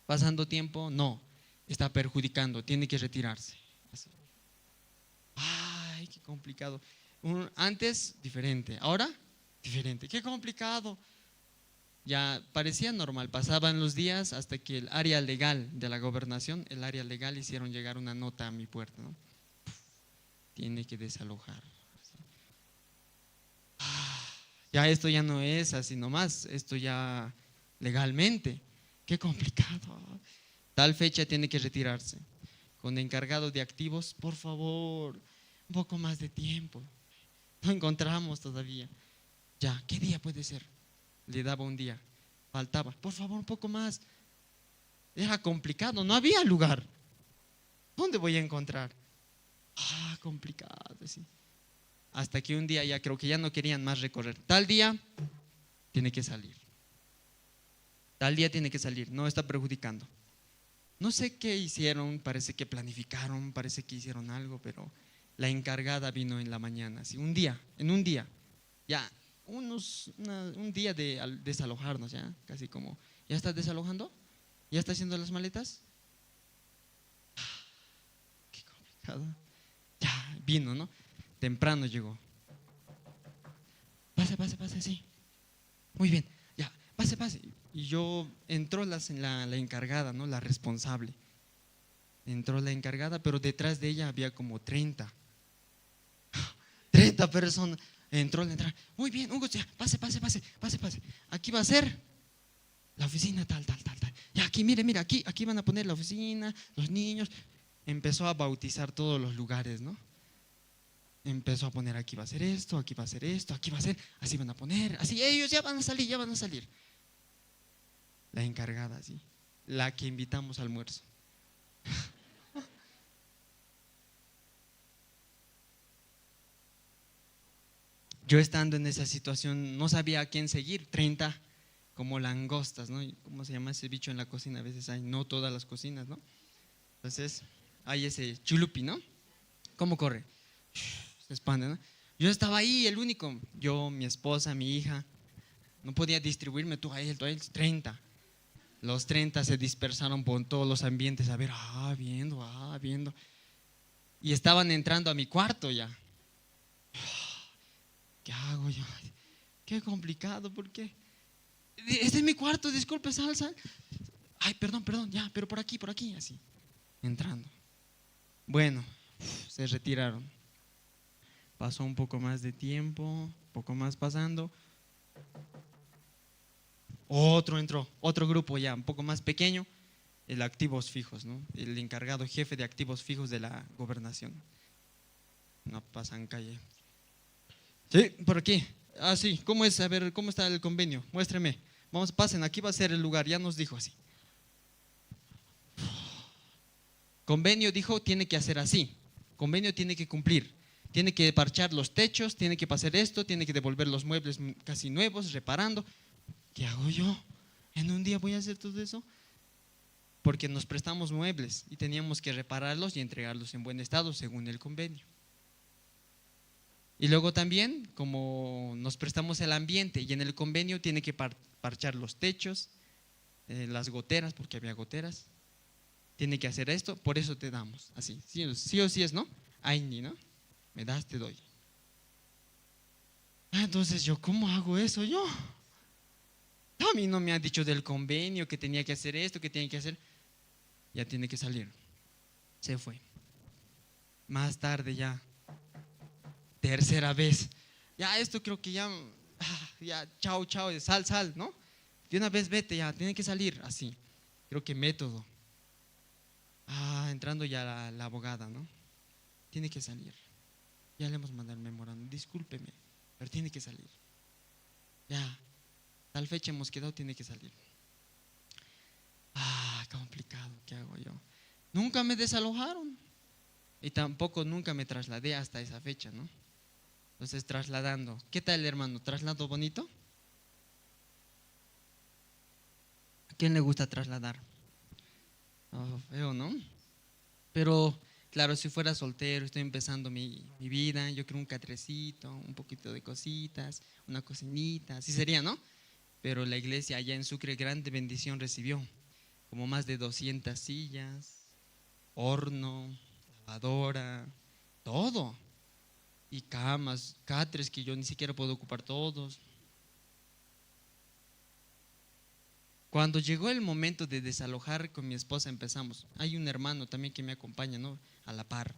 Speaker 11: pasando tiempo, no, está perjudicando, tiene que retirarse. Así. Qué complicado. Antes, diferente, ahora, diferente, qué complicado. Ya parecía normal, pasaban los días hasta que el área legal de la gobernación, hicieron llegar una nota a mi puerta, ¿no? Tiene que desalojar. Ya esto ya no es así nomás, esto ya legalmente, qué complicado. Tal fecha tiene que retirarse. Con encargado de activos, por favor, un poco más de tiempo. No encontramos todavía. Ya, ¿qué día puede ser? Le daba un día, faltaba, por favor, un poco más. Era complicado, no había lugar. ¿Dónde voy a encontrar? Complicado, sí. Hasta que un día ya creo que ya no querían más recorrer. Tal día tiene que salir. No está perjudicando. No sé qué hicieron, parece que planificaron, parece que hicieron algo, pero la encargada vino en la mañana, así, en un día, ya. Un día de desalojarnos, ya, casi como, ¿ya está desalojando? ¿Ya está haciendo las maletas? Qué complicado. Ya, vino, ¿no? Temprano llegó. Pase, sí. Muy bien, ya, pase. Y entró la encargada, ¿no? La responsable. Entró la encargada, pero detrás de ella había como 30 personas. Entró la entrada. Muy bien, Hugo, ya, pase. Aquí va a ser la oficina tal. Ya, aquí, mire, aquí van a poner la oficina, los niños. Empezó a bautizar todos los lugares, ¿no? Empezó a poner, aquí va a ser esto, aquí va a ser esto, aquí va a ser, así van a poner, así, ellos ya van a salir. La encargada, así, la que invitamos al almuerzo. Yo estando en esa situación no sabía a quién seguir, 30 como langostas, ¿no? ¿Cómo se llama ese bicho en la cocina? A veces hay, no todas las cocinas, ¿no? Entonces hay ese chulupi, ¿no? ¿Cómo corre? Se expande, ¿no? Yo estaba ahí, el único, yo, mi esposa, mi hija, no podía distribuirme, tú a él, 30. Los 30 se dispersaron por todos los ambientes, a ver, viendo. Y estaban entrando a mi cuarto ya. ¿Qué hago yo? Qué complicado, ¿por qué? Este es mi cuarto, disculpe, sal. Ay, perdón, ya, pero por aquí, así, entrando. Bueno, se retiraron. Pasó un poco más de tiempo, un poco más pasando. Otro entró, otro grupo ya, un poco más pequeño, el activos fijos, ¿no? El encargado jefe de activos fijos de la gobernación. No pasan calle. Sí, por aquí. Ah, sí, ¿cómo es? A ver, ¿cómo está el convenio? Muéstreme. Vamos, pasen, aquí va a ser el lugar, ya nos dijo así. Convenio dijo, tiene que hacer así. Convenio tiene que cumplir. Tiene que parchar los techos, tiene que pasar esto, tiene que devolver los muebles casi nuevos, reparando. ¿Qué hago yo? ¿En un día voy a hacer todo eso? Porque nos prestamos muebles y teníamos que repararlos y entregarlos en buen estado según el convenio. Y luego también, como nos prestamos el ambiente y en el convenio tiene que parchar los techos, las goteras, porque había goteras, tiene que hacer esto, por eso te damos, así, sí o sí es, ¿no? Aini, ¿no? Me das, te doy. Entonces yo, ¿cómo hago eso yo? A mí no me han dicho del convenio que tenía que hacer esto, que tenía que hacer. Ya tiene que salir. Se fue. Más tarde ya, tercera vez. Ya esto creo que ya, chao, sal, ¿no? De una vez vete, ya, tiene que salir, así. Creo que método. Entrando ya la abogada, ¿no? Tiene que salir. Ya le hemos mandado el memorando, discúlpeme, pero tiene que salir. Ya, tal fecha hemos quedado, tiene que salir. Complicado, ¿qué hago yo? Nunca me desalojaron y tampoco nunca me trasladé hasta esa fecha, ¿no? Entonces trasladando, ¿qué tal, hermano? ¿Traslado bonito? ¿A quién le gusta trasladar? Feo, ¿no? Pero claro, si fuera soltero, estoy empezando mi vida, yo quiero un catrecito, un poquito de cositas, una cocinita, así sería, ¿no? Pero la iglesia allá en Sucre grande bendición recibió, como más de 200 sillas, horno, lavadora, todo, y camas, catres que yo ni siquiera puedo ocupar todos. Cuando llegó el momento de desalojar con mi esposa empezamos, hay un hermano también que me acompaña, ¿no? A la par,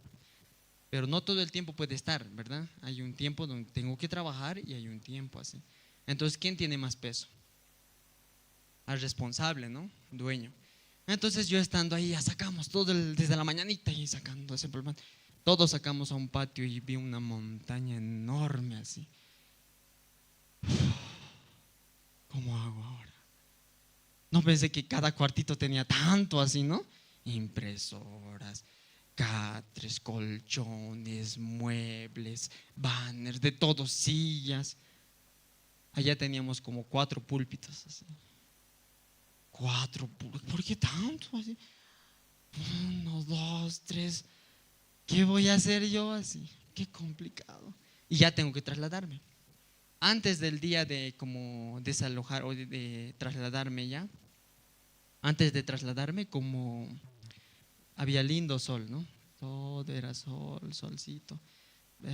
Speaker 11: pero no todo el tiempo puede estar, ¿verdad? Hay un tiempo donde tengo que trabajar y hay un tiempo así. Entonces, ¿quién tiene más peso? Al responsable, ¿no? Dueño. Entonces yo estando ahí, ya sacamos todo desde la mañanita y sacando ese problema. Todos sacamos a un patio y vi una montaña enorme así. ¿Cómo hago ahora? No pensé que cada cuartito tenía tanto así, ¿no? Impresoras, catres, colchones, muebles, banners, de todo, sillas. Allá teníamos como 4 púlpitos así. 4 púlpitos, ¿por qué tanto? Así. 1, 2, 3. ¿Qué voy a hacer yo así? Qué complicado. Y ya tengo que trasladarme. Antes del día de como desalojar o de trasladarme ya, antes de trasladarme como había lindo sol, ¿no? Todo era sol, solcito,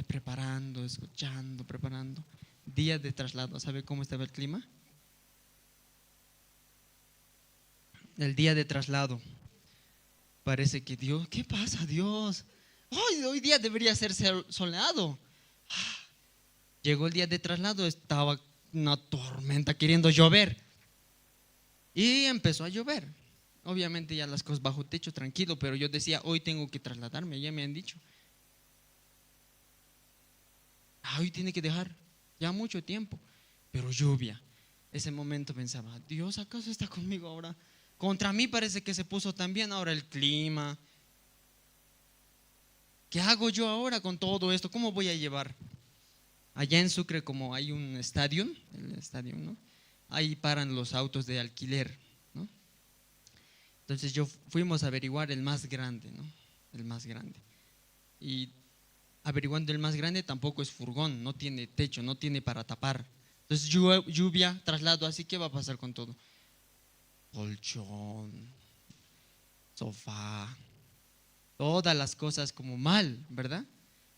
Speaker 11: preparando, escuchando, preparando. Día de traslado, ¿sabe cómo estaba el clima? El día de traslado, parece que Dios, ¿qué pasa Dios? Hoy día debería ser soleado. Llegó el día de traslado, estaba una tormenta queriendo llover y empezó a llover. Obviamente ya las cosas bajo techo, tranquilo, pero yo decía, hoy tengo que trasladarme, ya me han dicho. Hoy tiene que dejar ya mucho tiempo, pero lluvia. Ese momento pensaba, Dios, ¿acaso está conmigo ahora? Contra mí parece que se puso también ahora el clima. ¿Qué hago yo ahora con todo esto? ¿Cómo voy a llevar? Allá en Sucre, como hay un estadio, ¿no? Ahí paran los autos de alquiler, ¿no? Entonces fuimos a averiguar el más grande, ¿no? El más grande. Y averiguando el más grande tampoco es furgón, no tiene techo, no tiene para tapar. Entonces lluvia, traslado, así que va a pasar con todo. Colchón, sofá, todas las cosas como mal, ¿verdad?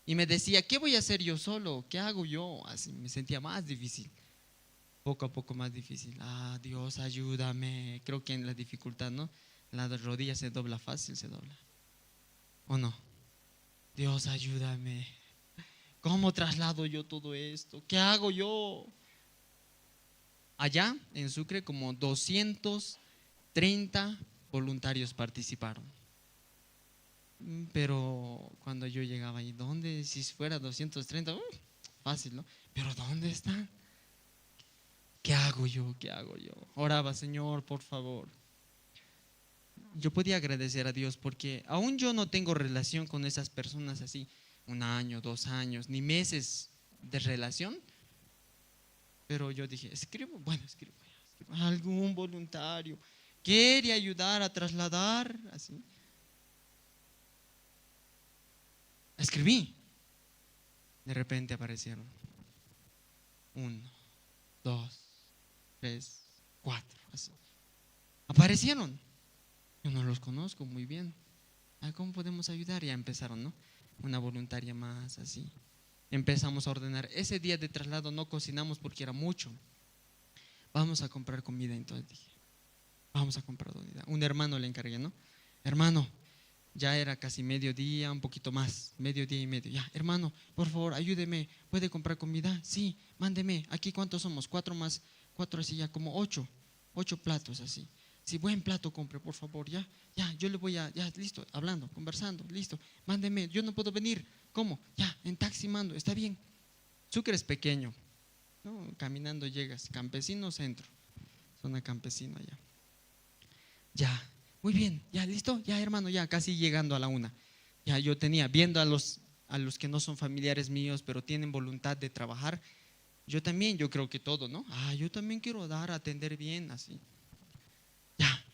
Speaker 11: Y me decía, ¿qué voy a hacer yo solo? ¿Qué hago yo? Así me sentía más difícil, poco a poco más difícil. Dios, ayúdame. Creo que en la dificultad, ¿no? La rodilla se dobla fácil, se dobla. ¿O no? Dios, ayúdame. ¿Cómo traslado yo todo esto? ¿Qué hago yo? Allá en Sucre como 230 voluntarios participaron. Pero cuando yo llegaba ahí, ¿dónde? Si fuera 230, fácil, ¿no? Pero ¿dónde están? ¿Qué hago yo? ¿Qué hago yo? Oraba, Señor, por favor. Yo podía agradecer a Dios porque aún yo no tengo relación con esas personas así, 1 año, 2 años, ni meses de relación. Pero yo dije, escribo algún voluntario quiere ayudar a trasladar, así. Escribí. De repente aparecieron 1, 2, 3, 4, así. Aparecieron. Yo no los conozco muy bien. ¿Cómo podemos ayudar? Ya empezaron, ¿no? Una voluntaria más, así. Empezamos a ordenar. Ese día de traslado no cocinamos porque era mucho. Vamos a comprar comida. Entonces dije, vamos a comprar comida. Un hermano le encargué, ¿no? Hermano, ya era casi mediodía, un poquito más, 12:30. Ya, hermano, por favor, ayúdeme. ¿Puede comprar comida? Sí, mándeme. Aquí, ¿cuántos somos? 4 más 4, así ya, como 8 platos, así. Si buen plato compre, por favor, ya, yo le voy a, ya, listo, hablando, conversando, listo, mándeme, yo no puedo venir, ¿cómo? Ya, en taxi mando, está bien. Sucre es pequeño, ¿no? Caminando llegas, Campesino Centro, zona campesina ya. Ya, muy bien, ya, listo, ya, hermano, ya, casi llegando a la 1. Ya, yo tenía, viendo a los que no son familiares míos, pero tienen voluntad de trabajar, yo también, yo creo que todo, ¿no? Yo también quiero atender bien, así. Ya,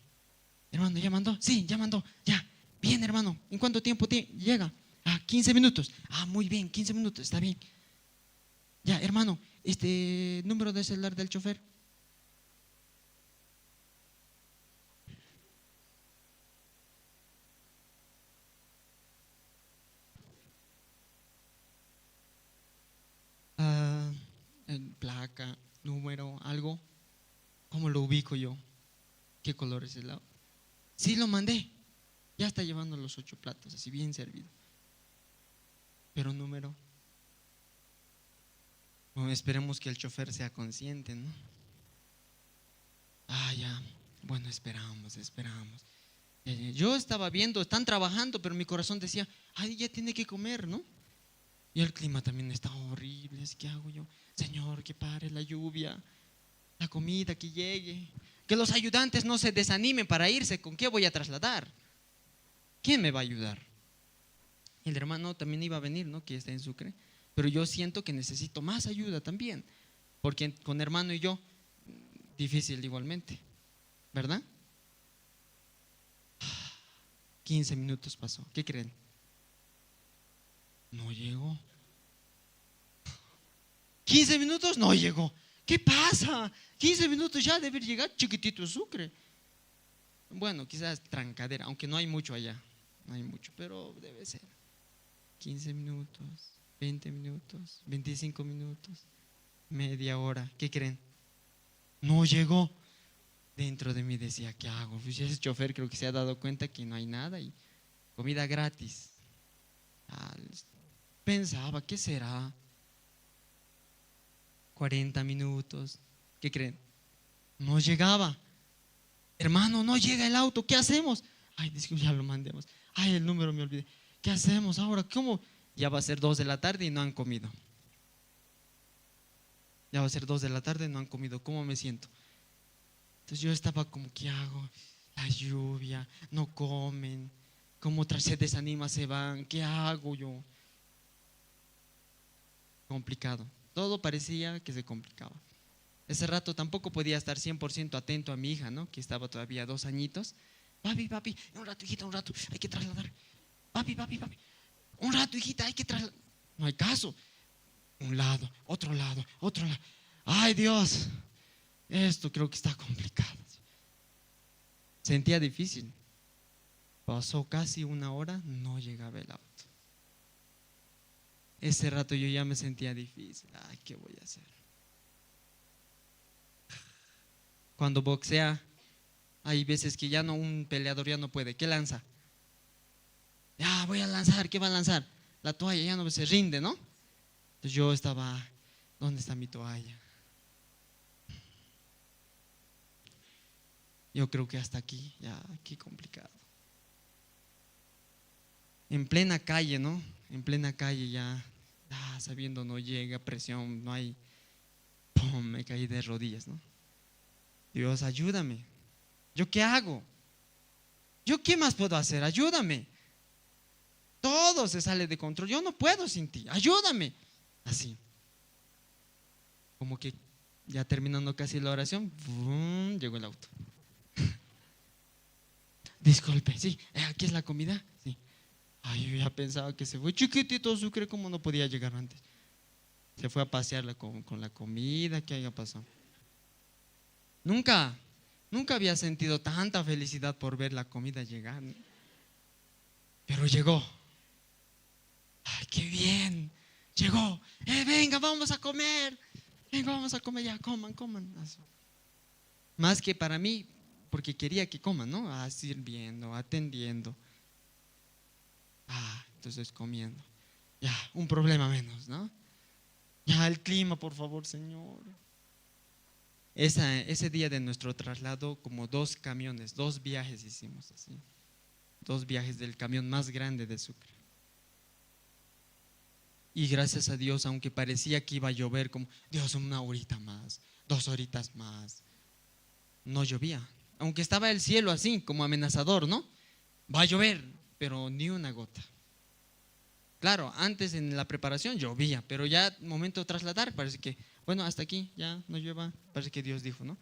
Speaker 11: hermano, ¿ya mandó? Sí, ya mandó, ya. Bien, hermano, ¿en cuánto tiempo llega? 15 minutos. Muy bien, 15 minutos, está bien. Ya, hermano, número de celular del chofer. Placa, número, algo. ¿Cómo lo ubico yo? ¿Qué color es el auto? Sí, lo mandé. Ya está llevando los 8 platos, así bien servido. Pero número. Bueno, esperemos que el chofer sea consciente, ¿no? Ya. Bueno, esperamos. Yo estaba viendo, están trabajando, pero mi corazón decía, ya tiene que comer, ¿no? Y el clima también está horrible. ¿Qué hago yo? Señor, que pare la lluvia, la comida que llegue. Que los ayudantes no se desanimen para irse. ¿Con qué voy a trasladar? ¿Quién me va a ayudar? El hermano también iba a venir, ¿no? Que está en Sucre. Pero yo siento que necesito más ayuda también. Porque con hermano y yo, difícil igualmente. ¿Verdad? 15 minutos pasó. ¿Qué creen? No llegó. 15 minutos no llegó. ¿Qué pasa? 15 minutos ya debe llegar, chiquitito Sucre. Bueno, quizás trancadera, aunque no hay mucho allá. No hay mucho, pero debe ser. 15 minutos, 20 minutos, 25 minutos, media hora. ¿Qué creen? No llegó. Dentro de mí decía, ¿qué hago? Pues ese chofer creo que se ha dado cuenta que no hay nada y comida gratis. Pensaba, ¿qué será? 40 minutos. ¿Qué creen? No llegaba. Hermano, no llega el auto, ¿qué hacemos? Disculpe, ya lo mandemos. El número me olvidé. ¿Qué hacemos ahora? ¿Cómo? Ya va a ser 2 de la tarde y no han comido. Ya va a ser 2 de la tarde y no han comido. ¿Cómo me siento? Entonces yo estaba como, ¿qué hago? La lluvia, no comen. ¿Cómo se desanima, se van? ¿Qué hago yo? Complicado. Todo parecía que se complicaba. Ese rato tampoco podía estar 100% atento a mi hija, ¿no? Que estaba todavía 2 añitos. Papi, un rato, hijita, un rato, hay que trasladar. Papi, un rato, hijita, hay que trasladar. No hay caso. Un lado, otro lado. Ay, Dios, esto creo que está complicado. Sentía difícil. Pasó casi 1 hora, no llegaba el auto. Ese rato yo ya me sentía difícil. ¿Qué voy a hacer? Cuando boxea, hay veces que ya no, un peleador ya no puede. ¿Qué lanza? Ya voy a lanzar, ¿qué va a lanzar? La toalla, ya no se rinde, ¿no? Entonces yo estaba, ¿dónde está mi toalla? Yo creo que hasta aquí, ya aquí complicado. en plena calle, ¿no? En plena calle ya, sabiendo no llega, presión, no hay, ¡pum! Me caí de rodillas, ¿no? Dios, ayúdame. ¿Yo qué hago? ¿Yo qué más puedo hacer? Ayúdame. Todo se sale de control. Yo no puedo sin ti. Ayúdame. Así. Como que ya terminando casi la oración, ¡bum! Llegó el auto. Disculpe, sí, aquí es la comida. Sí. Ay, yo ya pensaba que se fue chiquitito Sucre, como no podía llegar antes. Se fue a pasear con la comida, ¿qué haya pasado? Nunca había sentido tanta felicidad por ver la comida llegar, ¿no? Pero llegó. Ay, qué bien. Llegó. Venga, vamos a comer. Venga, vamos a comer ya, coman. Más que para mí, porque quería que coman, ¿no? Sirviendo, atendiendo. Entonces comiendo. Ya, un problema menos, ¿no? Ya, el clima, por favor, Señor. Ese día de nuestro traslado, como 2 camiones, 2 viajes hicimos así. 2 viajes del camión más grande de Sucre. Y gracias a Dios, aunque parecía que iba a llover, como Dios, 1 horita más, 2 horitas más, no llovía. Aunque estaba el cielo así, como amenazador, ¿no? Va a llover, pero ni una gota. Claro, antes en la preparación llovía, pero ya momento de trasladar, parece que, bueno, hasta aquí ya no llueva, parece que Dios dijo, ¿no?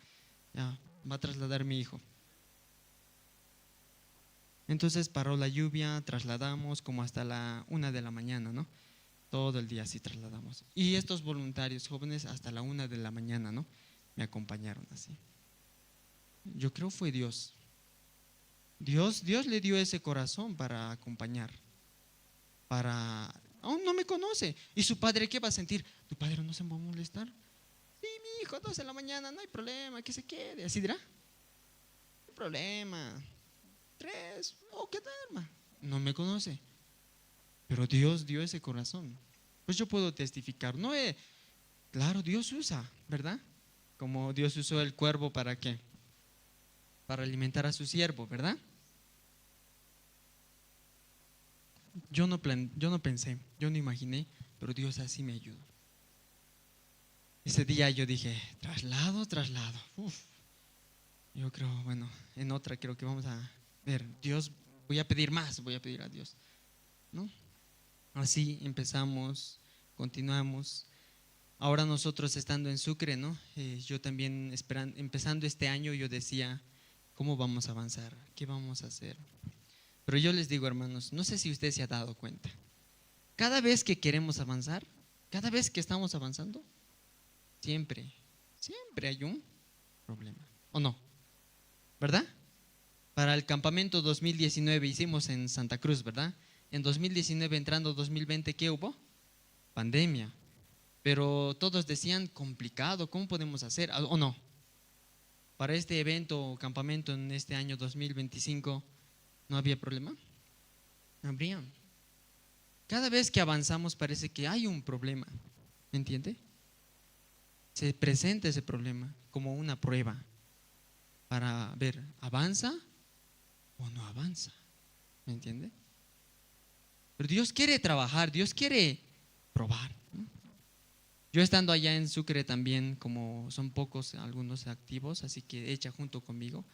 Speaker 11: Ya va a trasladar mi hijo. Entonces paró la lluvia, trasladamos como hasta la 1 de la mañana, ¿no? Todo el día así trasladamos. Y estos voluntarios jóvenes hasta la 1 de la mañana, ¿no? Me acompañaron así. Yo creo fue Dios. Dios le dio ese corazón para acompañar. Aún no me conoce. ¿Y su padre qué va a sentir? ¿Tu padre no se va a molestar? Sí, mi hijo, 2 de la mañana, no hay problema, que se quede. ¿Así dirá? No hay problema. 3, que duerma. No me conoce. Pero Dios dio ese corazón. Pues yo puedo testificar. Claro, Dios usa, ¿verdad? Como Dios usó el cuervo ¿para qué? Para alimentar a su siervo, ¿verdad? Yo no pensé, yo no imaginé, pero Dios así me ayudó. Ese día yo dije, traslado. Uf. Yo creo, bueno, en otra creo que vamos a ver, Dios, voy a pedir a Dios, ¿no? Así empezamos, continuamos. Ahora nosotros estando en Sucre, ¿no? Yo también empezando este año yo decía, ¿cómo vamos a avanzar? ¿Qué vamos a hacer? Pero yo les digo, hermanos, no sé si usted se ha dado cuenta. Cada vez que queremos avanzar, cada vez que estamos avanzando, siempre hay un problema, ¿o no? ¿Verdad? Para el campamento 2019 hicimos en Santa Cruz, ¿verdad? En 2019 entrando 2020, ¿qué hubo? Pandemia. Pero todos decían, complicado, ¿cómo podemos hacer? ¿O no? Para este evento o campamento en este año 2025, ¿no había problema? No habría. Cada vez que avanzamos parece que hay un problema, ¿me entiende? Se presenta ese problema como una prueba para ver, ¿avanza o no avanza? ¿Me entiende? Pero Dios quiere trabajar, Dios quiere probar, ¿no? Yo estando allá en Sucre también, como son pocos algunos activos, así que echa junto conmigo,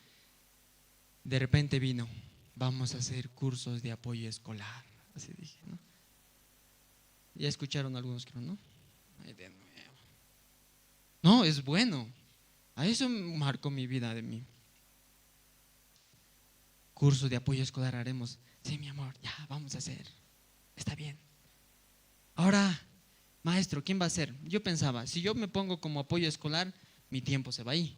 Speaker 11: de repente vino, vamos a hacer cursos de apoyo escolar, así dije, ¿no? Ya escucharon algunos, creo, ¿no? Ay, de nuevo. No, es bueno. A eso marcó mi vida de mí. Curso de apoyo escolar haremos. Sí, mi amor, ya, vamos a hacer. Está bien. Ahora, maestro, ¿quién va a hacer? Yo pensaba, si yo me pongo como apoyo escolar, mi tiempo se va ahí.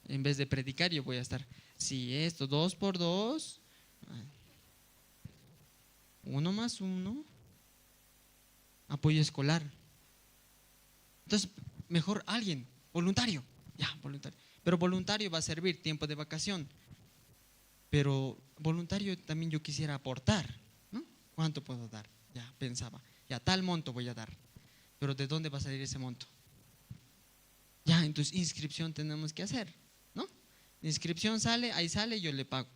Speaker 11: En vez de predicar, yo voy a estar, si esto, 2 por 2, 1 más 1, apoyo escolar. Entonces, mejor alguien, voluntario, ya, voluntario. Pero voluntario va a servir tiempo de vacación. Pero voluntario también yo quisiera aportar, ¿no? ¿Cuánto puedo dar? Ya pensaba, ya tal monto voy a dar. Pero ¿de dónde va a salir ese monto? Ya, entonces inscripción tenemos que hacer, ¿no? La inscripción sale, ahí sale, yo le pago.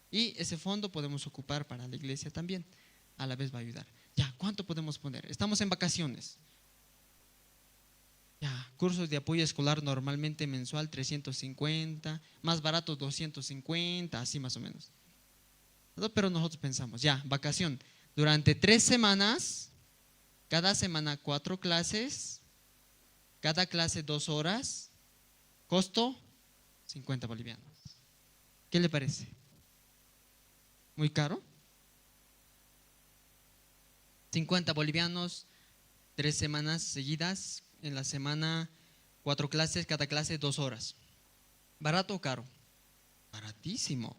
Speaker 11: Y ese fondo podemos ocupar para la iglesia también. a la vez va a ayudar. Ya, ¿cuánto podemos poner? Estamos en vacaciones. Ya, cursos de apoyo escolar normalmente mensual 350, más barato 250, así más o menos. Pero nosotros pensamos, ya, vacación, durante 3 semanas, cada semana 4 clases, cada clase 2 horas, costo 50 bolivianos. ¿Qué le parece? ¿Muy caro? 50 bolivianos, 3 semanas seguidas, en la semana 4 clases, cada clase 2 horas. ¿Barato o caro? Baratísimo.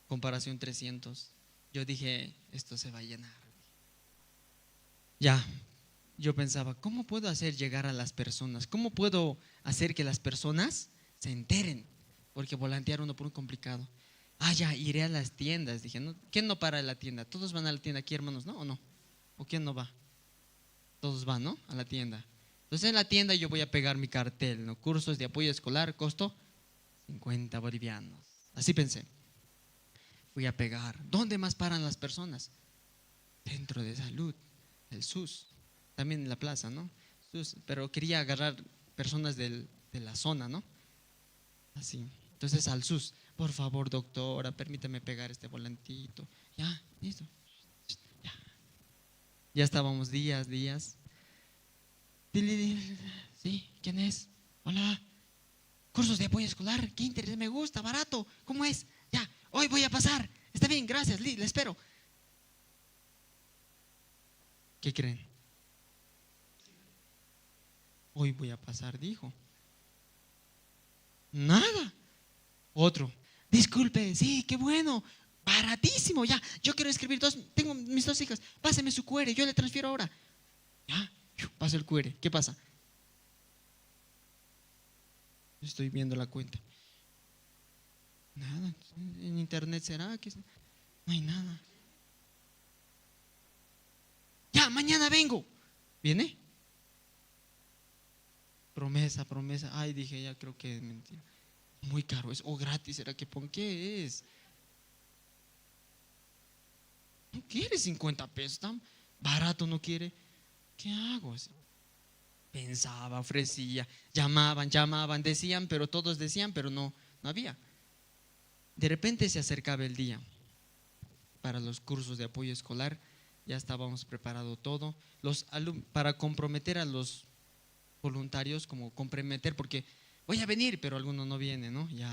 Speaker 11: Comparación 300. Yo dije, esto se va a llenar. Ya, yo pensaba, ¿cómo puedo hacer llegar a las personas? ¿Cómo puedo hacer que las personas se enteren? Porque volantear uno por un complicado. Ya, iré a las tiendas. Dije, ¿no? ¿Quién no para en la tienda? Todos van a la tienda aquí, hermanos, ¿no? ¿O no? ¿O quién no va? Todos van, ¿no? A la tienda. Entonces en la tienda yo voy a pegar mi cartel, ¿no? Cursos de apoyo escolar, costo 50 bolivianos. Así pensé. Voy a pegar. ¿Dónde más paran las personas? Centro de salud, el SUS, también en la plaza, ¿no? SUS, pero quería agarrar personas de la zona, ¿no? Así. Entonces al SUS, por favor, doctora, permítame pegar este volantito. Ya, listo. Ya estábamos días. Sí, ¿quién es? Hola. Cursos de apoyo escolar, qué interés, me gusta, barato. ¿Cómo es? Ya, hoy voy a pasar. Está bien, gracias, le espero. ¿Qué creen? Hoy voy a pasar, dijo. Nada. Otro. Disculpe, sí, qué bueno. Baratísimo, ya. Yo quiero escribir tengo mis 2 hijas. Páseme su QR, yo le transfiero ahora. Ya, paso el QR. ¿Qué pasa? Estoy viendo la cuenta. Nada. En internet será que no hay nada. Ya, mañana vengo. ¿Viene? Promesa. Ay, dije, ya creo que es mentira. Muy caro es. O gratis, ¿será que pon? ¿Qué es? No quiere 50 pesos, tan barato no quiere. ¿Qué hago? Pensaba, ofrecía, llamaban, decían, pero todos decían, pero no había. De repente se acercaba el día para los cursos de apoyo escolar, ya estábamos preparado todo, para comprometer a los voluntarios, como comprometer, porque voy a venir, pero alguno no viene, ¿no? Ya.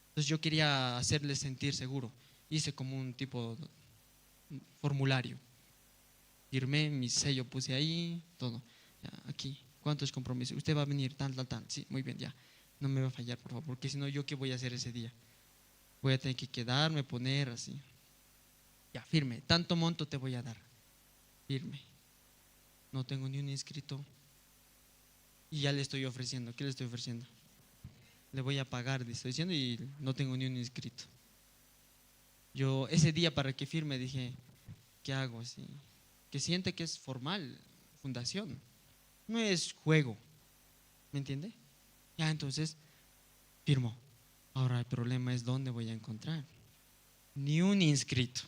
Speaker 11: Entonces yo quería hacerles sentir seguro, hice como un tipo formulario, firmé, mi sello puse ahí, todo. Ya, aquí, ¿cuántos compromisos? Usted va a venir, tal. Sí, muy bien, ya. No me va a fallar, por favor, porque si no, ¿yo qué voy a hacer ese día? Voy a tener que quedarme, poner así. Ya, firme, tanto monto te voy a dar. Firme. No tengo ni un inscrito. Y ya le estoy ofreciendo. ¿Qué le estoy ofreciendo? Le voy a pagar, le estoy diciendo, y no tengo ni un inscrito. Yo ese día para que firme dije, ¿qué hago? Así, que siente que es formal, fundación. No es juego, ¿me entiende? Ya, entonces firmó. Ahora el problema es dónde voy a encontrar. Ni un inscrito.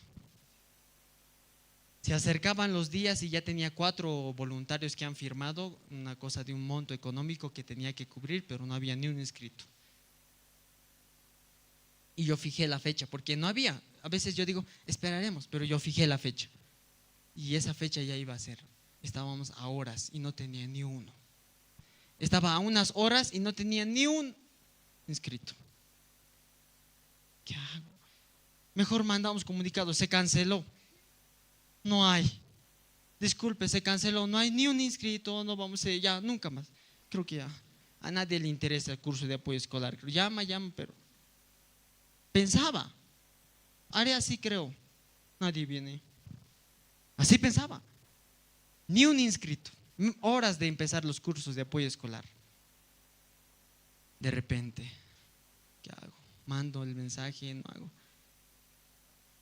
Speaker 11: Se acercaban los días y ya tenía 4 voluntarios que han firmado una cosa de un monto económico que tenía que cubrir, pero no había ni un inscrito. Y yo fijé la fecha, porque no había. A veces yo digo, esperaremos, pero yo fijé la fecha. Y esa fecha ya iba a ser. Estábamos a horas y no tenía ni uno. Estaba a unas horas y no tenía ni un inscrito. ¿Qué hago? Mejor mandamos comunicado, se canceló. No hay. Disculpe, se canceló, no hay ni un inscrito, no vamos a ya, nunca más. Creo que ya a nadie le interesa el curso de apoyo escolar. Llama, pero pensaba, haré así, creo. Nadie viene. Así pensaba. Ni un inscrito. Horas de empezar los cursos de apoyo escolar. De repente, ¿qué hago? Mando el mensaje, no hago.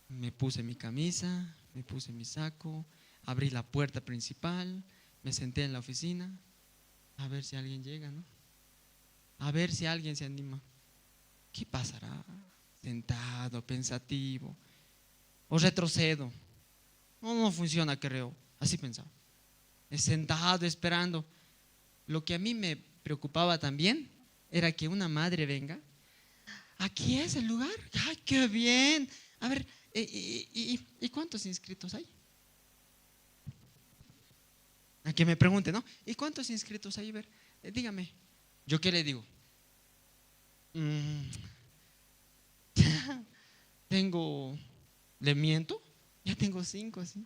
Speaker 11: Me puse mi camisa, me puse mi saco, abrí la puerta principal, me senté en la oficina, a ver si alguien llega, ¿no? A ver si alguien se anima. ¿Qué pasará? Sentado, pensativo, o retrocedo. no funciona, creo. Así pensaba. Sentado, esperando. Lo que a mí me preocupaba también era que una madre venga. ¿Aquí es el lugar? ¡Ay, qué bien! A ver, ¿y cuántos inscritos hay? A que me pregunte, ¿no? ¿Y cuántos inscritos hay? A ver, dígame. ¿Yo qué le digo? ¿Le miento? Ya tengo 5, ¿sí?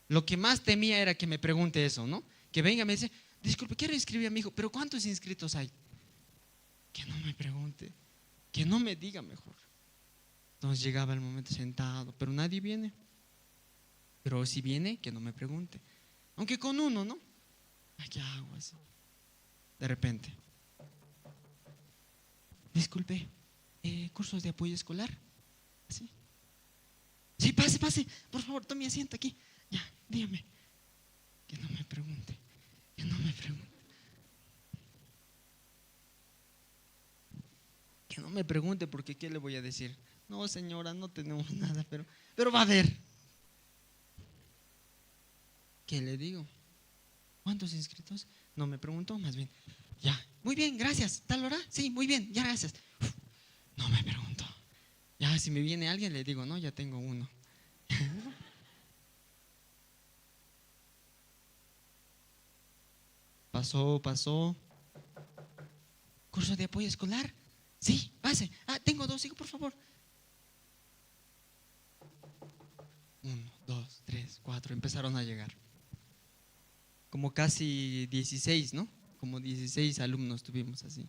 Speaker 11: Lo que más temía era que me pregunte eso, ¿no? Que venga y me dice, disculpe, quiero inscribir a mi hijo, pero ¿cuántos inscritos hay? Que no me pregunte, que no me diga mejor. Entonces llegaba el momento sentado, pero nadie viene. Pero si viene, que no me pregunte. Aunque con uno, ¿no? Ay, ¿qué hago así? De repente. Disculpe, cursos de apoyo escolar. ¿Sí? Sí, pase, por favor, tome asiento aquí. Ya, dígame. Que no me pregunte, que no me pregunte. Que no me pregunte porque ¿qué le voy a decir? No, señora, no tenemos nada, pero va a ver. ¿Qué le digo? ¿Cuántos inscritos? No me preguntó, más bien. Ya, muy bien, gracias. ¿Tal hora? Sí, muy bien, ya, gracias. No me preguntó. Ya, si me viene alguien, le digo, no, ya tengo uno. Pasó. ¿Curso de apoyo escolar? Sí, pase. Tengo 2 hijos, por favor. 1, 2, 3, 4, empezaron a llegar. Como casi 16, ¿no? Como 16 alumnos tuvimos así,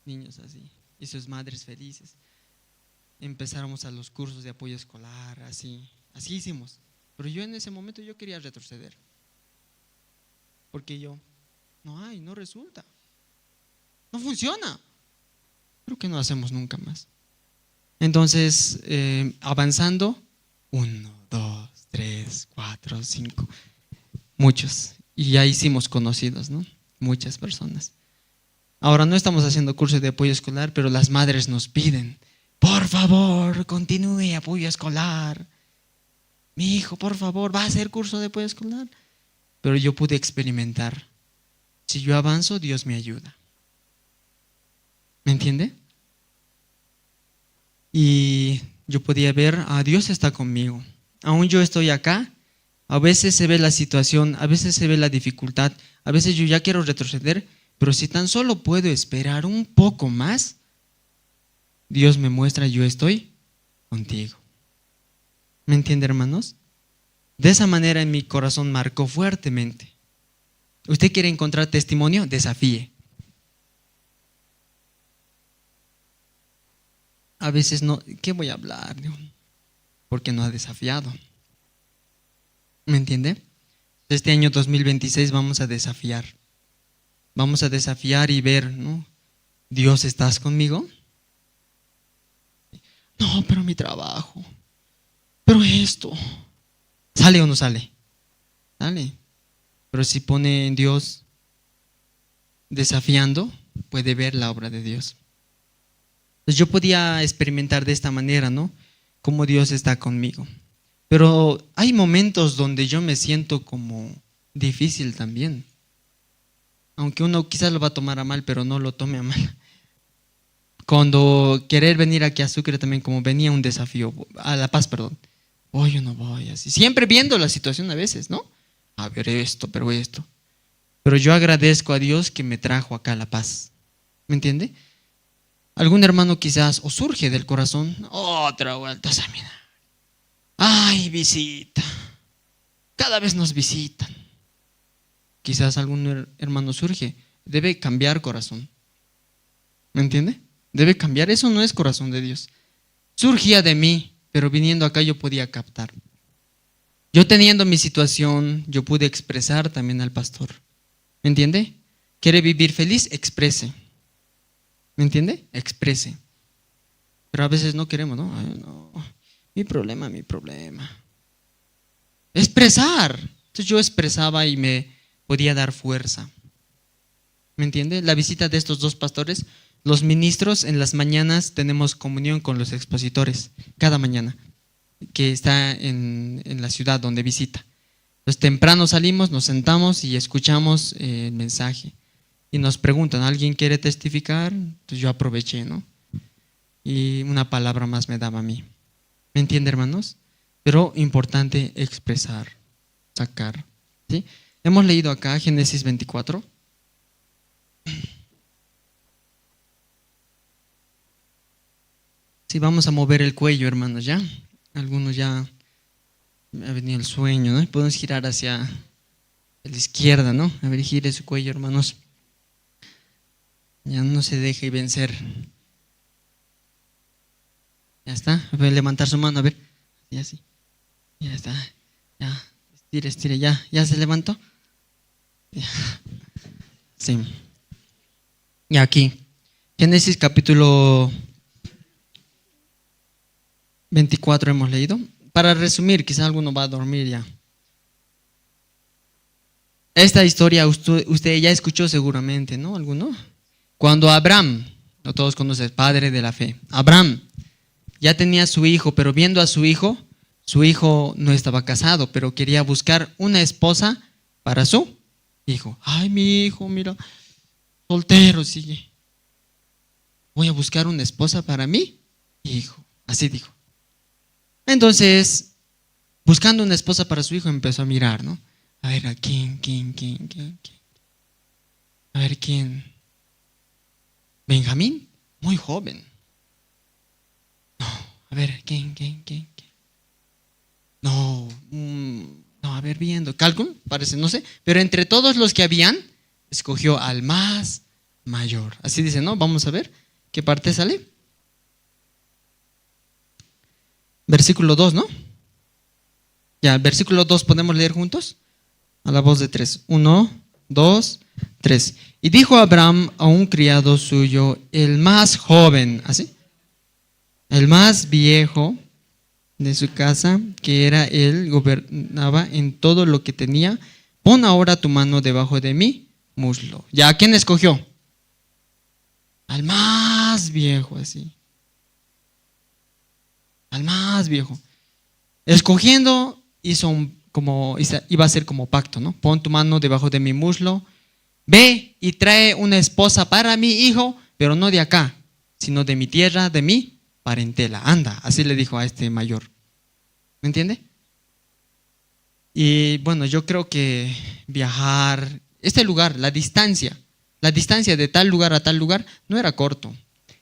Speaker 11: niños así, y sus madres felices. Empezáramos a los cursos de apoyo escolar, así hicimos. Pero yo en ese momento yo quería retroceder. Porque no resulta. No funciona. Creo que no hacemos nunca más. Entonces, avanzando, 1, 2, 3, 4, 5, muchos. Y ya hicimos conocidos, ¿no? Muchas personas. Ahora no estamos haciendo cursos de apoyo escolar, pero las madres nos piden, por favor, continúe apoyo escolar. Mi hijo, por favor, ¿va a hacer curso de apoyo escolar? Pero yo pude experimentar. Si yo avanzo, Dios me ayuda. ¿Me entiende? Y yo podía ver, Dios está conmigo. Aún yo estoy acá. A veces se ve la situación, a veces se ve la dificultad, a veces yo ya quiero retroceder, pero si tan solo puedo esperar un poco más, Dios me muestra, yo estoy contigo. ¿Me entiende, hermanos? De esa manera en mi corazón marcó fuertemente. ¿Usted quiere encontrar testimonio? Desafíe. A veces no, ¿qué voy a hablar? Porque no ha desafiado. ¿Me entiende? Este año 2026 vamos a desafiar. Vamos a desafiar y ver, ¿no? Dios, ¿estás conmigo? No, pero mi trabajo. Pero esto. ¿Sale o no sale? Sale. Pero si pone en Dios desafiando, puede ver la obra de Dios. Entonces yo podía experimentar de esta manera, ¿no? Cómo Dios está conmigo. Pero hay momentos donde yo me siento como difícil también. Aunque uno quizás lo va a tomar a mal, pero no lo tome a mal. Cuando querer venir aquí a Sucre también como venía un desafío, a La Paz, perdón. Yo no voy así. Siempre viendo la situación a veces, ¿no? A ver esto, pero esto. Pero yo agradezco a Dios que me trajo acá a La Paz. ¿Me entiende? Algún hermano quizás o surge del corazón, otra vuelta a examinar. Ay, visita. Cada vez nos visitan. Quizás algún hermano surge. Debe cambiar corazón. ¿Me entiende? Debe cambiar. Eso no es corazón de Dios. Surgía de mí, pero viniendo acá yo podía captar. Yo teniendo mi situación, yo pude expresar también al pastor. ¿Me entiende? ¿Quiere vivir feliz? Exprese. ¿Me entiende? Exprese. Pero a veces no queremos, ¿no? Ay, no. Mi problema. Expresar. Entonces yo expresaba y me podía dar fuerza. ¿Me entiende? La visita de estos 2 pastores, los ministros en las mañanas tenemos comunión con los expositores, cada mañana. que está en la ciudad donde visita. Entonces temprano salimos, nos sentamos y escuchamos el mensaje. Y nos preguntan, ¿alguien quiere testificar? Entonces yo aproveché, ¿no? Y una palabra más me daba a mí. ¿Me entiende, hermanos? Pero importante expresar, sacar. ¿Sí? Hemos leído acá Génesis 24. Sí, vamos a mover el cuello, hermanos, ¿ya? Algunos ya me ha venido el sueño, ¿no? Podemos girar hacia la izquierda, ¿no? A ver, gire su cuello, hermanos. Ya no se deje vencer. Ya está. A ver, levantar su mano, a ver. Ya sí. Ya está. Ya. Estire, estire, ya. ¿Ya se levantó? Ya. Sí. Y aquí. Génesis capítulo 24 hemos leído. Para resumir, quizá alguno va a dormir ya. Esta historia usted ya escuchó seguramente, ¿no? ¿Alguno? Cuando Abraham, no todos conocen, padre de la fe, Abraham ya tenía su hijo, pero viendo a su hijo no estaba casado, pero quería buscar una esposa para su hijo. Ay, mi hijo, mira, soltero sigue. Voy a buscar una esposa para mi hijo. Así dijo. Entonces, buscando una esposa para su hijo, empezó a mirar, ¿no? A ver, ¿a quién? A ver, ¿quién? Benjamín, muy joven. No, a ver, ¿quién? No, a ver, viendo. Cálculo, parece, no sé. Pero entre todos los que habían, escogió al más mayor. Así dice, ¿no? Vamos a ver qué parte sale. Versículo 2, ¿no? Ya, versículo 2, ¿podemos leer juntos? A la voz de 3. 1, 2, 3. Y dijo Abraham a un criado suyo, el más joven, ¿así? El más viejo de su casa, que era él, gobernaba en todo lo que tenía, pon ahora tu mano debajo de mi muslo. ¿Ya a quién escogió? Al más viejo, así. Al más viejo. Escogiendo, iba a ser como pacto, ¿no? Pon tu mano debajo de mi muslo, ve y trae una esposa para mi hijo, pero no de acá, sino de mi tierra, de mi parentela. Anda, así le dijo a este mayor. ¿Me entiende? Y bueno, yo creo que viajar, este lugar, la distancia de tal lugar a tal lugar no era corto,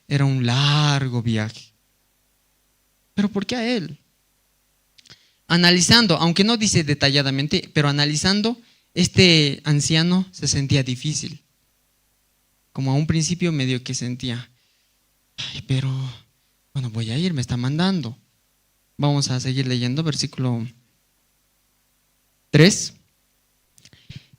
Speaker 11: era un largo viaje. ¿Pero por qué a él? Analizando, aunque no dice detalladamente, pero analizando, este anciano se sentía difícil. Como a un principio medio que sentía, ay, pero bueno, voy a ir, me está mandando. Vamos a seguir leyendo, versículo 3.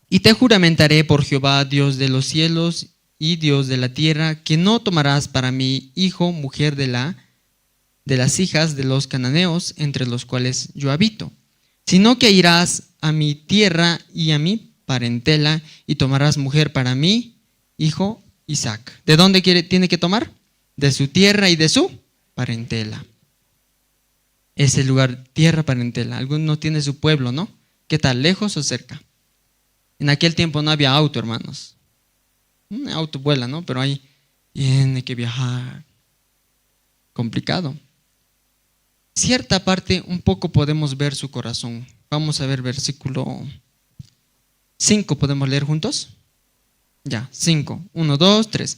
Speaker 11: Y te juramentaré por Jehová, Dios de los cielos y Dios de la tierra, que no tomarás para mi hijo mujer de las hijas de los cananeos, entre los cuales yo habito, sino que irás a mi tierra y a mi parentela y tomarás mujer para mi hijo Isaac. ¿De dónde tiene que tomar? De su tierra y de su parentela. Ese lugar, tierra, parentela. Alguno tiene su pueblo, ¿no? ¿Qué tal, lejos o cerca? En aquel tiempo no había auto, hermanos. Un auto vuela, ¿no? Pero ahí tiene que viajar. Complicado. Cierta parte, un poco podemos ver su corazón. Vamos a ver versículo 5, ¿podemos leer juntos? Ya, 5, 1, 2, 3.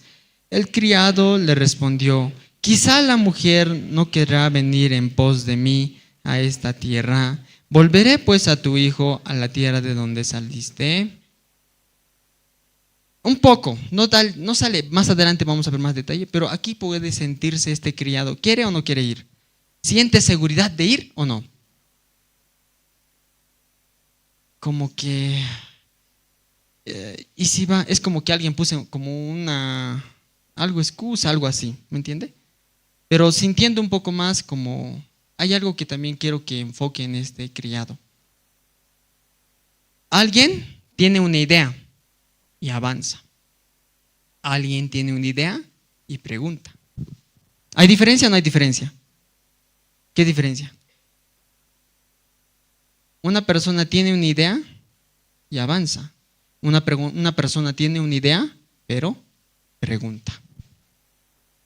Speaker 11: El criado le respondió, quizá la mujer no querrá venir en pos de mí a esta tierra. ¿Volveré pues a tu hijo a la tierra de donde saliste? Un poco, no sale, más adelante vamos a ver más detalle, pero aquí puede sentirse este criado, ¿quiere o no quiere ir? ¿Siente seguridad de ir o no? Como que, y si va, es como que alguien puso como algo excusa, algo así, ¿me entiende? Pero sintiendo un poco más como, hay algo que también quiero que enfoque en este criado. Alguien tiene una idea y avanza. Alguien tiene una idea y pregunta. ¿Hay diferencia o no hay diferencia? ¿Qué diferencia? Una persona tiene una idea y avanza. Una persona tiene una idea, pero pregunta.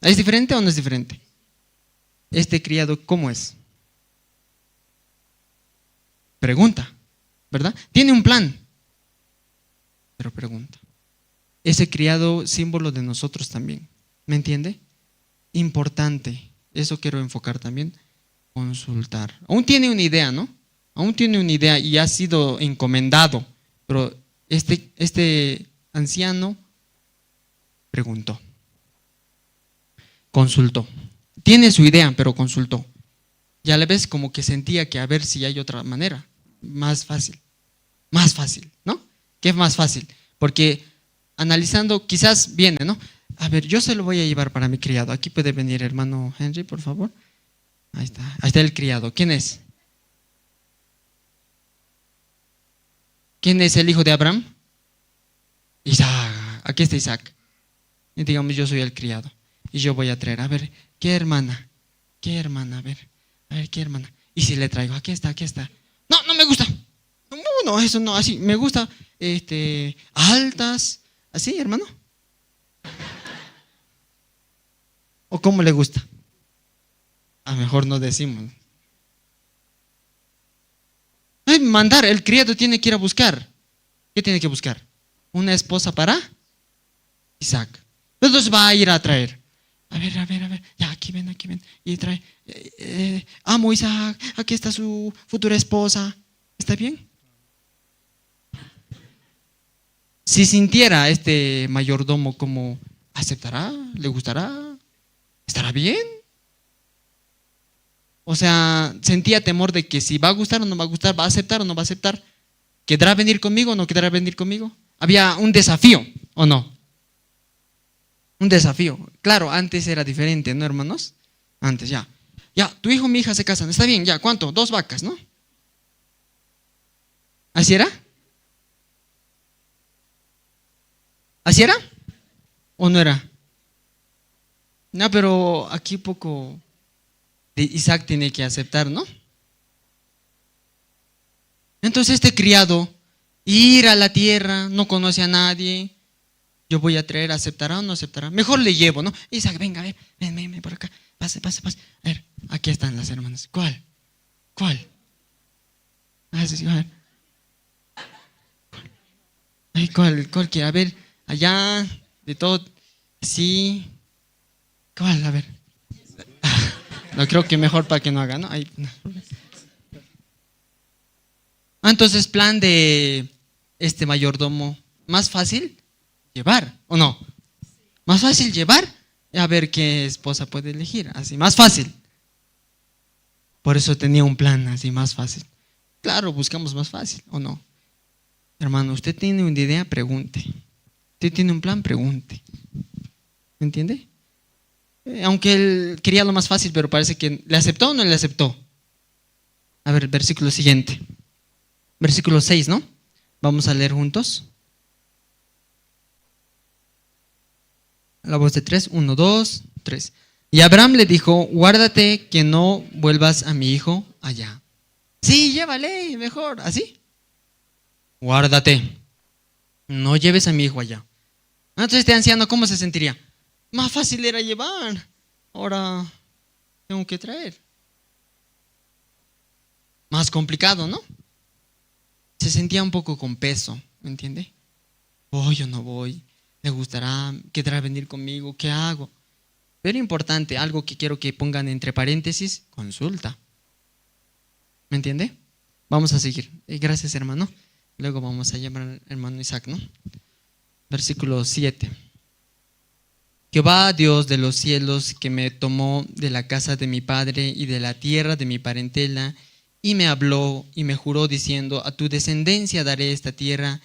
Speaker 11: ¿Es diferente o no es diferente? Este criado, ¿cómo es? Pregunta, ¿verdad? Tiene un plan, pero pregunta. Ese criado, símbolo de nosotros también, ¿me entiende? Importante, eso quiero enfocar también, consultar. Aún tiene una idea, ¿no? Aún tiene una idea y ha sido encomendado, pero este anciano preguntó, consultó. Tiene su idea, pero consultó. Ya le ves como que sentía que a ver si hay otra manera, más fácil, ¿no? ¿Qué es más fácil? Porque analizando quizás viene, ¿no? A ver, yo se lo voy a llevar para mi criado. Aquí puede venir hermano Henry, por favor. Ahí está el criado. ¿Quién es? ¿Quién es el hijo de Abraham? Isaac. Aquí está Isaac. Y digamos, yo soy el criado. Y yo voy a traer, a ver, ¿qué hermana? A ver, ¿qué hermana? Y si le traigo, aquí está. No me gusta. No, eso no, así, me gusta, altas, así, hermano. ¿O cómo le gusta? A lo mejor no decimos. Mandar, el criado tiene que ir a buscar. ¿Qué tiene que buscar? Una esposa para Isaac. Entonces va a ir a traer. A ver, ya, aquí ven. Y trae, amo Isaac, aquí está su futura esposa. ¿Está bien? Si sintiera este mayordomo como, ¿aceptará? ¿Le gustará? ¿Estará bien? O sea, sentía temor de que si va a gustar o no va a gustar, va a aceptar o no va a aceptar. ¿Quedará venir conmigo o no quedará venir conmigo? Había un desafío, ¿o no? Un desafío. Claro, antes era diferente, ¿no, hermanos? Antes, ya, tu hijo y mi hija se casan, está bien, ya, ¿cuánto? 2 vacas, ¿no? ¿Así era? ¿Así era? ¿O no era? No, pero aquí poco de Isaac tiene que aceptar, ¿no? Entonces este criado, ir a la tierra, no conoce a nadie, yo voy a traer, ¿aceptará o no aceptará? Mejor le llevo, ¿no? Isaac, venga, ven por acá, pase. A ver, aquí están las hermanas. ¿Cuál? A ver. Ay, ¿cuál quiere? A ver, allá, de todo, sí. ¿Cuál? A ver. No, creo que mejor para que no haga, ¿no? Ahí. Entonces, plan de este mayordomo, ¿más fácil? Llevar, ¿o no? Más fácil llevar, a ver qué esposa puede elegir, así, más fácil. Por eso tenía un plan así, más fácil. Claro, buscamos más fácil, ¿o no? Hermano, usted tiene una idea, pregunte. Usted tiene un plan, pregunte. ¿Me entiende? Aunque él quería lo más fácil, pero parece que ¿le aceptó o no le aceptó? A ver, versículo siguiente. Versículo 6, ¿no? Vamos a leer juntos. La voz de 3, 1, 2, 3. Y Abraham le dijo, guárdate que no vuelvas a mi hijo allá. Sí, llévale, mejor, ¿así? Guárdate, no lleves a mi hijo allá. Entonces este anciano, ¿cómo se sentiría? Más fácil era llevar, ahora tengo que traer. Más complicado, ¿no? Se sentía un poco con peso, ¿me entiende? Voy o no voy, le gustará, querrá venir conmigo, ¿qué hago? Pero importante, algo que quiero que pongan entre paréntesis, consulta. ¿Me entiende? Vamos a seguir. Gracias, hermano. Luego vamos a llamar al hermano Isaac, ¿no? Versículo 7. Jehová, Dios de los cielos, que me tomó de la casa de mi padre y de la tierra de mi parentela, y me habló y me juró diciendo, a tu descendencia daré esta tierra,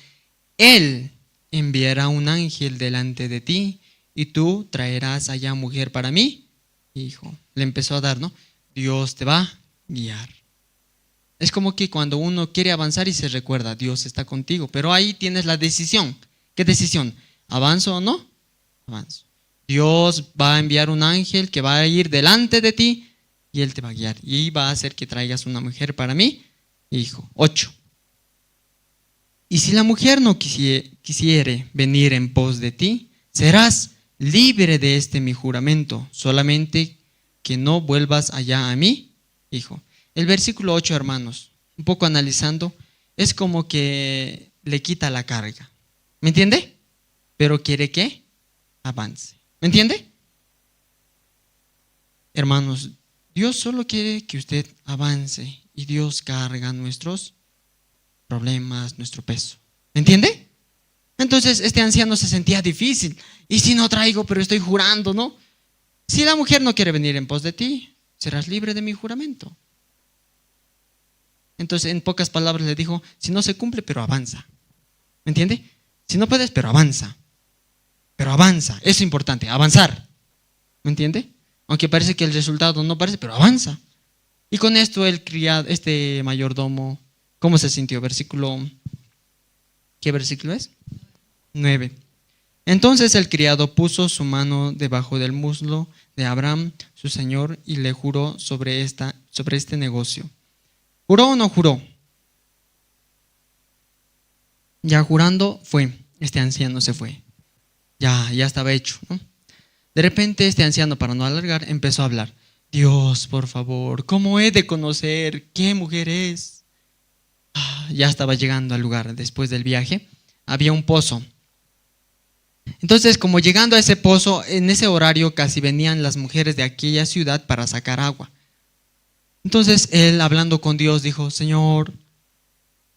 Speaker 11: Él enviará un ángel delante de ti, y tú traerás allá mujer para mí. Hijo, le empezó a dar, ¿no? Dios te va a guiar. Es como que cuando uno quiere avanzar y se recuerda, Dios está contigo, pero ahí tienes la decisión. ¿Qué decisión? ¿Avanzo o no? Avanzo. Dios va a enviar un ángel que va a ir delante de ti y Él te va a guiar y va a hacer que traigas una mujer para mí hijo. 8. Y si la mujer no quisiere venir en pos de ti, serás libre de este mi juramento, solamente que no vuelvas allá a mí, hijo. El versículo 8, hermanos, un poco analizando, es como que le quita la carga. ¿Me entiende? Pero quiere que avance. ¿Me entiende? Hermanos, Dios solo quiere que usted avance y Dios carga nuestros problemas, nuestro peso. ¿Me entiende? Entonces este anciano se sentía difícil. ¿Y si no traigo, pero estoy jurando, no? Si la mujer no quiere venir en pos de ti, serás libre de mi juramento. Entonces, en pocas palabras le dijo, si no se cumple, pero avanza. ¿Me entiende? Si no puedes, pero avanza. Pero avanza, eso es importante, avanzar. ¿Me entiende? Aunque parece que el resultado no parece, pero avanza. Y con esto el criado, este mayordomo, ¿cómo se sintió? ¿Qué versículo es? 9. Entonces el criado puso su mano debajo del muslo de Abraham, su señor, y le juró sobre este negocio. ¿Juró o no juró? Ya jurando este anciano se fue. Ya estaba hecho, ¿no? De repente este anciano, para no alargar, empezó a hablar. Dios, por favor, ¿cómo he de conocer qué mujer es? Ya estaba llegando al lugar. Después del viaje había un pozo. Entonces, como llegando a ese pozo, en ese horario casi venían las mujeres de aquella ciudad para sacar agua. Entonces él, hablando con Dios, dijo, Señor,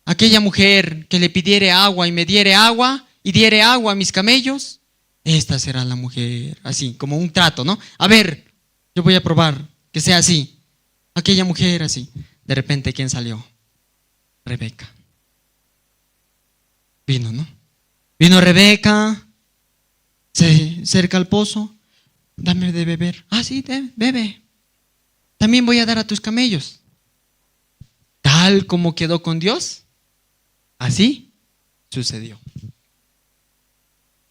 Speaker 11: aquella mujer que le pidiere agua y me diere agua y diere agua a mis camellos, esta será la mujer. Así, como un trato, ¿no? A ver, yo voy a probar que sea así. Aquella mujer así. De repente, ¿quién salió? Rebeca. Vino, ¿no? Vino Rebeca, se acerca al pozo, dame de beber. Ah, sí, bebe. También voy a dar a tus camellos. Tal como quedó con Dios, así sucedió.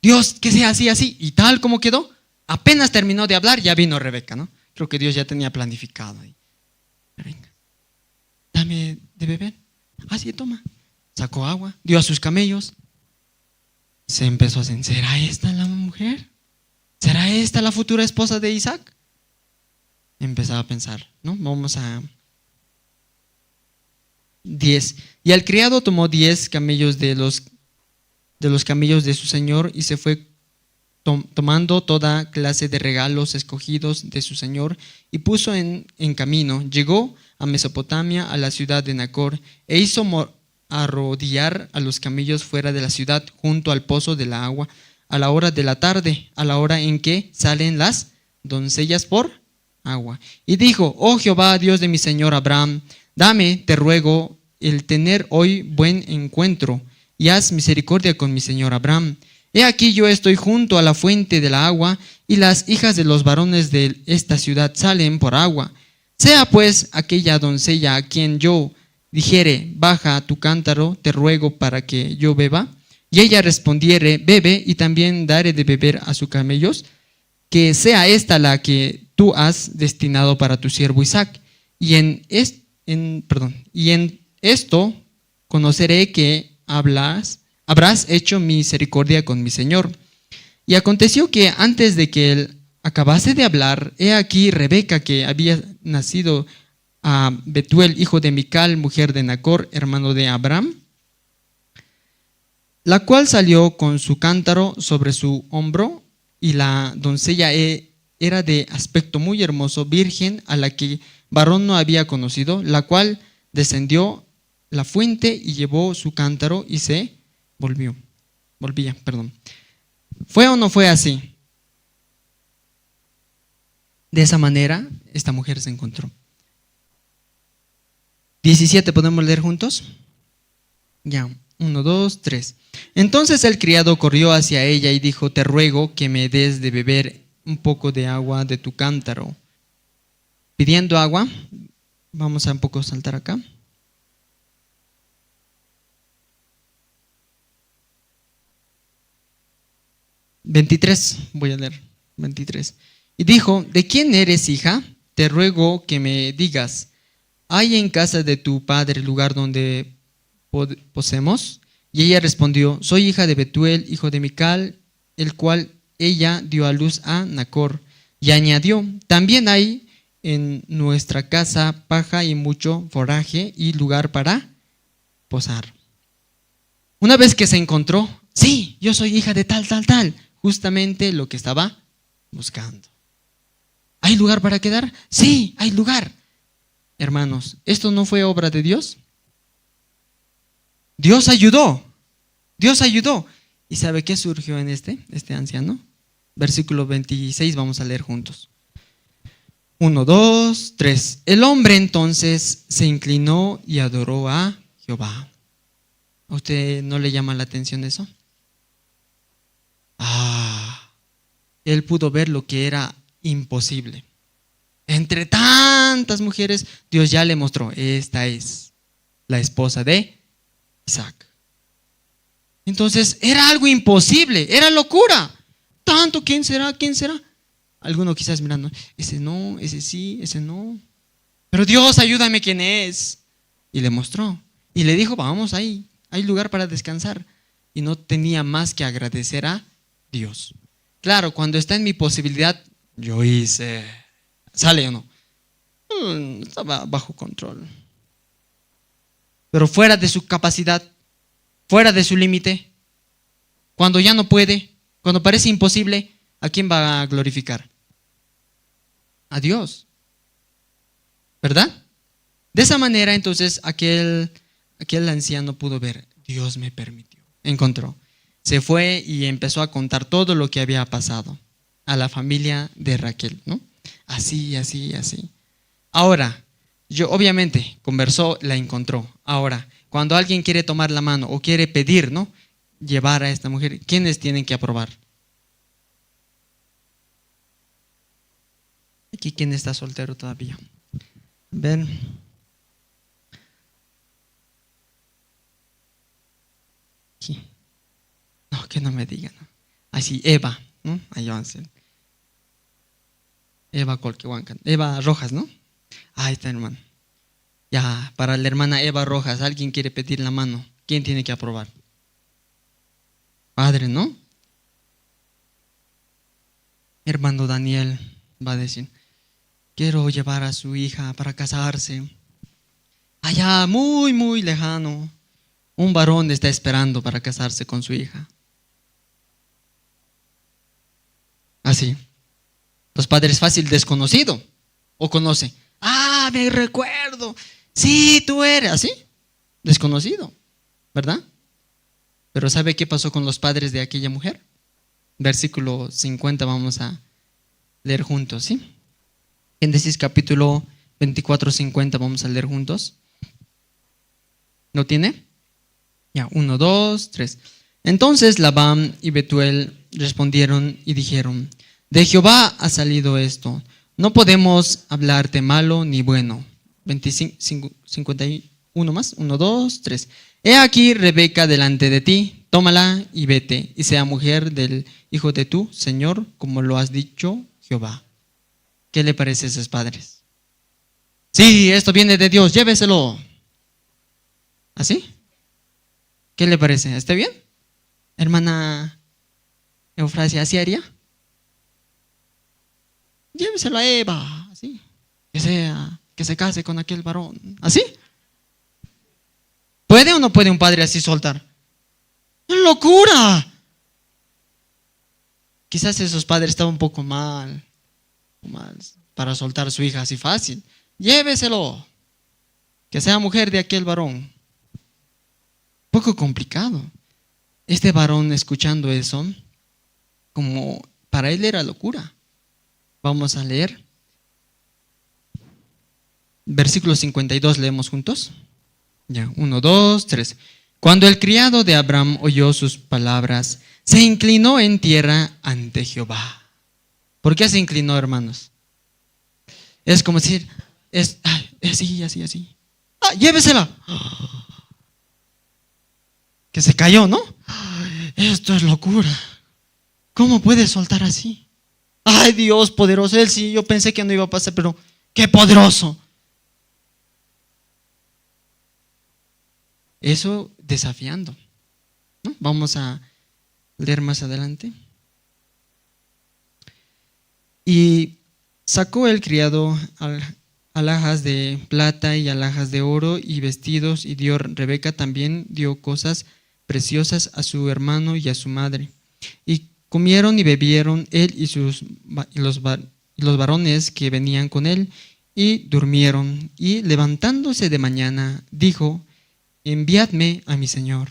Speaker 11: Dios, que sea así, así. Y tal como quedó, apenas terminó de hablar, ya vino Rebeca, ¿no? Creo que Dios ya tenía planificado ahí. Venga, dame de beber. Así, toma. Sacó agua, dio a sus camellos. Se empezó a decir, ¿será esta la mujer? ¿Será esta la futura esposa de Isaac? Empezaba a pensar, ¿no? Vamos a 10. Y el criado tomó 10 camellos de los camellos de su señor y se fue tomando toda clase de regalos escogidos de su señor y puso en camino. Llegó a Mesopotamia, a la ciudad de Nacor, e hizo arrodillar a los camellos fuera de la ciudad, junto al pozo de la agua, a la hora de la tarde, a la hora en que salen las doncellas por agua. Y dijo, oh Jehová, Dios de mi señor Abraham, dame, te ruego, el tener hoy buen encuentro, y haz misericordia con mi señor Abraham. He aquí yo estoy junto a la fuente de la agua, y las hijas de los varones de esta ciudad salen por agua. Sea pues aquella doncella a quien yo dijere, baja tu cántaro, te ruego para que yo beba, y ella respondiere, bebe, y también daré de beber a sus camellos, que sea esta la que tú has destinado para tu siervo Isaac. Y en esto conoceré que habrás hecho misericordia con mi señor. Y aconteció que antes de que él acabase de hablar, he aquí Rebeca, que había nacido a Betuel, hijo de Mical, mujer de Nacor, hermano de Abraham, la cual salió con su cántaro sobre su hombro, y la doncella era de aspecto muy hermoso, virgen, a la que varón no había conocido, la cual descendió la fuente y llevó su cántaro y se volvía. ¿Fue o no fue así? De esa manera, esta mujer se encontró. 17, ¿podemos leer juntos? Ya, 1, 2, 3. Entonces el criado corrió hacia ella y dijo, te ruego que me des de beber un poco de agua de tu cántaro. Pidiendo agua, vamos a un poco saltar acá. Voy a leer 23. Y dijo, ¿de quién eres, hija? Te ruego que me digas. ¿hay en casa de tu padre lugar donde posemos? Y ella respondió, soy hija de Betuel, hijo de Mical, el cual ella dio a luz a Nacor. Y añadió, también hay en nuestra casa paja y mucho forraje y lugar para posar. Una vez que se encontró, sí, yo soy hija de tal, justamente lo que estaba buscando. ¿Hay lugar para quedar? Sí, hay lugar. Hermanos, ¿esto no fue obra de Dios? Dios ayudó. ¿Y sabe qué surgió en este anciano? Versículo 26, vamos a leer juntos. 1, 2, 3. El hombre entonces se inclinó y adoró a Jehová. ¿A usted no le llama la atención eso? Él pudo ver lo que era imposible. Entre tantas mujeres, Dios ya le mostró, esta es la esposa de Isaac. Entonces era algo imposible, era locura. Tanto, ¿quién será? Alguno quizás mirando, ese no, ese sí, ese no. Pero Dios, ayúdame, ¿quién es? Y le mostró. Y le dijo, vamos ahí, hay lugar para descansar. Y no tenía más que agradecer a Dios. Claro, cuando está en mi posibilidad, yo hice, ¿sale o no? Estaba bajo control. Pero fuera de su capacidad, fuera de su límite, cuando ya no puede, cuando parece imposible, ¿a quién va a glorificar? A Dios. ¿Verdad? De esa manera, entonces, aquel anciano pudo ver, Dios me permitió, encontró. Se fue y empezó a contar todo lo que había pasado a la familia de Raquel, ¿no? Así. Ahora, obviamente, conversó, la encontró. Ahora, cuando alguien quiere tomar la mano o quiere pedir, ¿no? Llevar a esta mujer, ¿quiénes tienen que aprobar? Aquí, ¿quién está soltero todavía? Ven. Aquí. No, que no me digan. Así, Eva, ¿no? Ahí avancen. Eva Colquehuancan. Eva Rojas, ¿no? Ahí está, hermano. Ya, para la hermana Eva Rojas, alguien quiere pedir la mano. ¿Quién tiene que aprobar? Padre, ¿no? Hermano Daniel va a decir, quiero llevar a su hija para casarse. Allá, muy, muy lejano, un varón está esperando para casarse con su hija. Así. Los padres fácil desconocido. ¿O conoce? Me recuerdo. Sí, tú eres. ¿Así? Desconocido. ¿Verdad? Pero ¿sabe qué pasó con los padres de aquella mujer? Versículo 50 vamos a leer juntos, ¿sí? Génesis capítulo 24, 50 vamos a leer juntos. ¿Lo tiene? Ya, 1, 2, 3. Entonces Labán y Betuel respondieron y dijeron, de Jehová ha salido esto, no podemos hablarte malo ni bueno. 51 más, 1, 2, 3. He aquí Rebeca delante de ti, tómala y vete, y sea mujer del hijo de tu Señor, como lo has dicho Jehová. ¿Qué le parece a esos padres? Sí, esto viene de Dios, lléveselo. ¿Así? ¿Qué le parece? ¿Está bien? Hermana Eufrasia, ¿así haría? Lléveselo a Eva, así. Que se case con aquel varón. ¿Así? ¿Puede o no puede un padre así soltar? ¡Es locura! Quizás esos padres estaban un poco mal para soltar a su hija así fácil. Lléveselo. Que sea mujer de aquel varón. Un poco complicado. Este varón, escuchando eso, como para él era locura. Vamos a leer. Versículo 52, leemos juntos. Ya, 1, 2, 3. Cuando el criado de Abraham oyó sus palabras, se inclinó en tierra ante Jehová. ¿Por qué se inclinó, hermanos? Es como decir, así. Llévesela. Que se cayó, ¿no? Esto es locura. ¿Cómo puede soltar así? Ay, Dios poderoso. Él sí, yo pensé que no iba a pasar, pero qué poderoso. Eso desafiando, ¿no? Vamos a leer más adelante. Y sacó el criado alhajas de plata y alhajas de oro y vestidos, y Rebeca también dio cosas preciosas a su hermano y a su madre. Y comieron y bebieron él y los varones que venían con él, y durmieron. Y levantándose de mañana, dijo: enviadme a mi señor.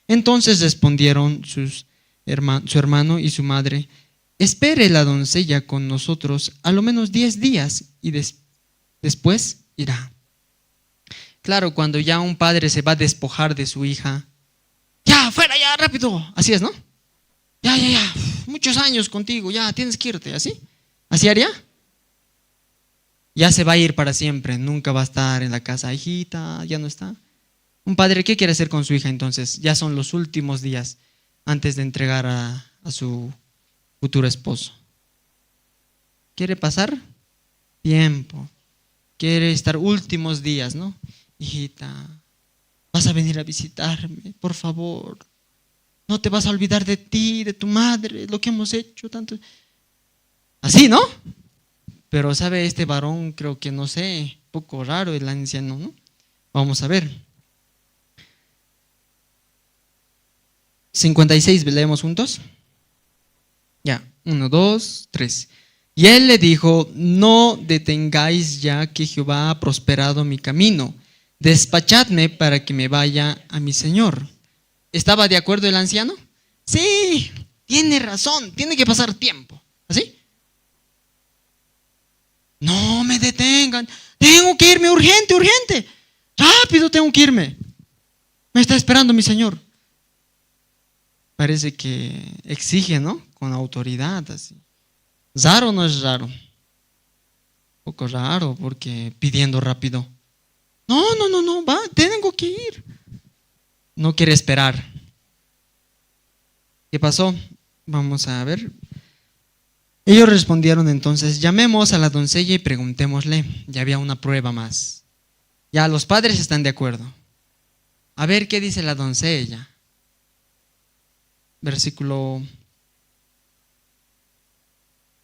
Speaker 11: Entonces respondieron su hermano y su madre: espere la doncella con nosotros a lo menos 10 días y después irá. Claro, cuando ya un padre se va a despojar de su hija, ya, fuera, ya, rápido, así es, ¿no? Ya, muchos años contigo, ya, tienes que irte, ¿así? ¿Así haría? Ya se va a ir para siempre, nunca va a estar en la casa, hijita, ya no está. Un padre, ¿qué quiere hacer con su hija entonces? Ya son los últimos días antes de entregar a su futuro esposo. ¿Quiere pasar tiempo? Quiere estar últimos días, ¿no? Hijita, vas a venir a visitarme, por favor. No te vas a olvidar de ti, de tu madre, lo que hemos hecho tanto. Así, ¿no? Pero sabe, este varón, creo que no sé, un poco raro el anciano, ¿no? Vamos a ver. 56, leemos juntos. Ya, 1, 2, 3. Y él le dijo: no detengáis ya que Jehová ha prosperado mi camino. Despachadme para que me vaya a mi señor. ¿Estaba de acuerdo el anciano? Sí, tiene razón, tiene que pasar tiempo. ¿Así? No me detengan, tengo que irme urgente, rápido tengo que irme. Me está esperando mi señor. Parece que exige, ¿no? Con autoridad, así. ¿Raro o no es raro? Un poco raro, porque pidiendo rápido. No, va, tengo que ir. No quiere esperar. ¿Qué pasó? Vamos a ver. Ellos respondieron entonces: llamemos a la doncella y preguntémosle. Ya había una prueba más. Ya los padres están de acuerdo. A ver qué dice la doncella. Versículo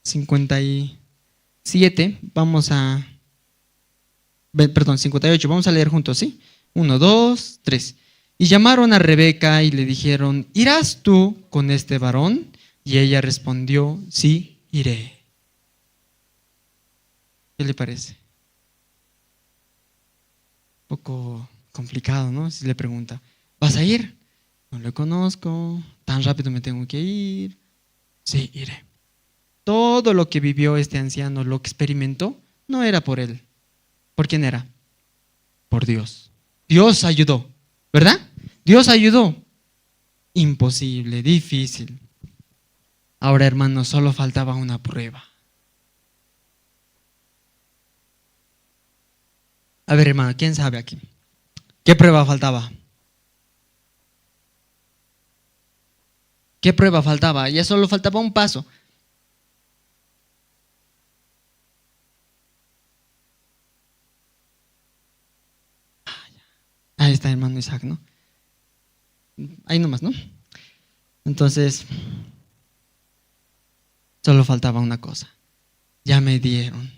Speaker 11: 57, 58, vamos a leer juntos, ¿sí? 1, 2, 3. Y llamaron a Rebeca y le dijeron: ¿irás tú con este varón? Y ella respondió: sí, iré. ¿Qué le parece? Un poco complicado, ¿no? Si le pregunta: ¿vas a ir? No le conozco, tan rápido me tengo que ir. Sí, iré. Todo lo que vivió este anciano, lo que experimentó, no era por él. ¿Por quién era? Por Dios. Dios ayudó, ¿verdad? Dios ayudó. Imposible, difícil. Ahora, hermanos, solo faltaba una prueba. A ver, hermano, ¿quién sabe aquí? ¿Qué prueba faltaba? ¿Qué prueba faltaba? Ya solo faltaba un paso. Ahí está, hermano Isaac, ¿no? Ahí nomás, ¿no? Entonces, solo faltaba una cosa. Ya me dieron,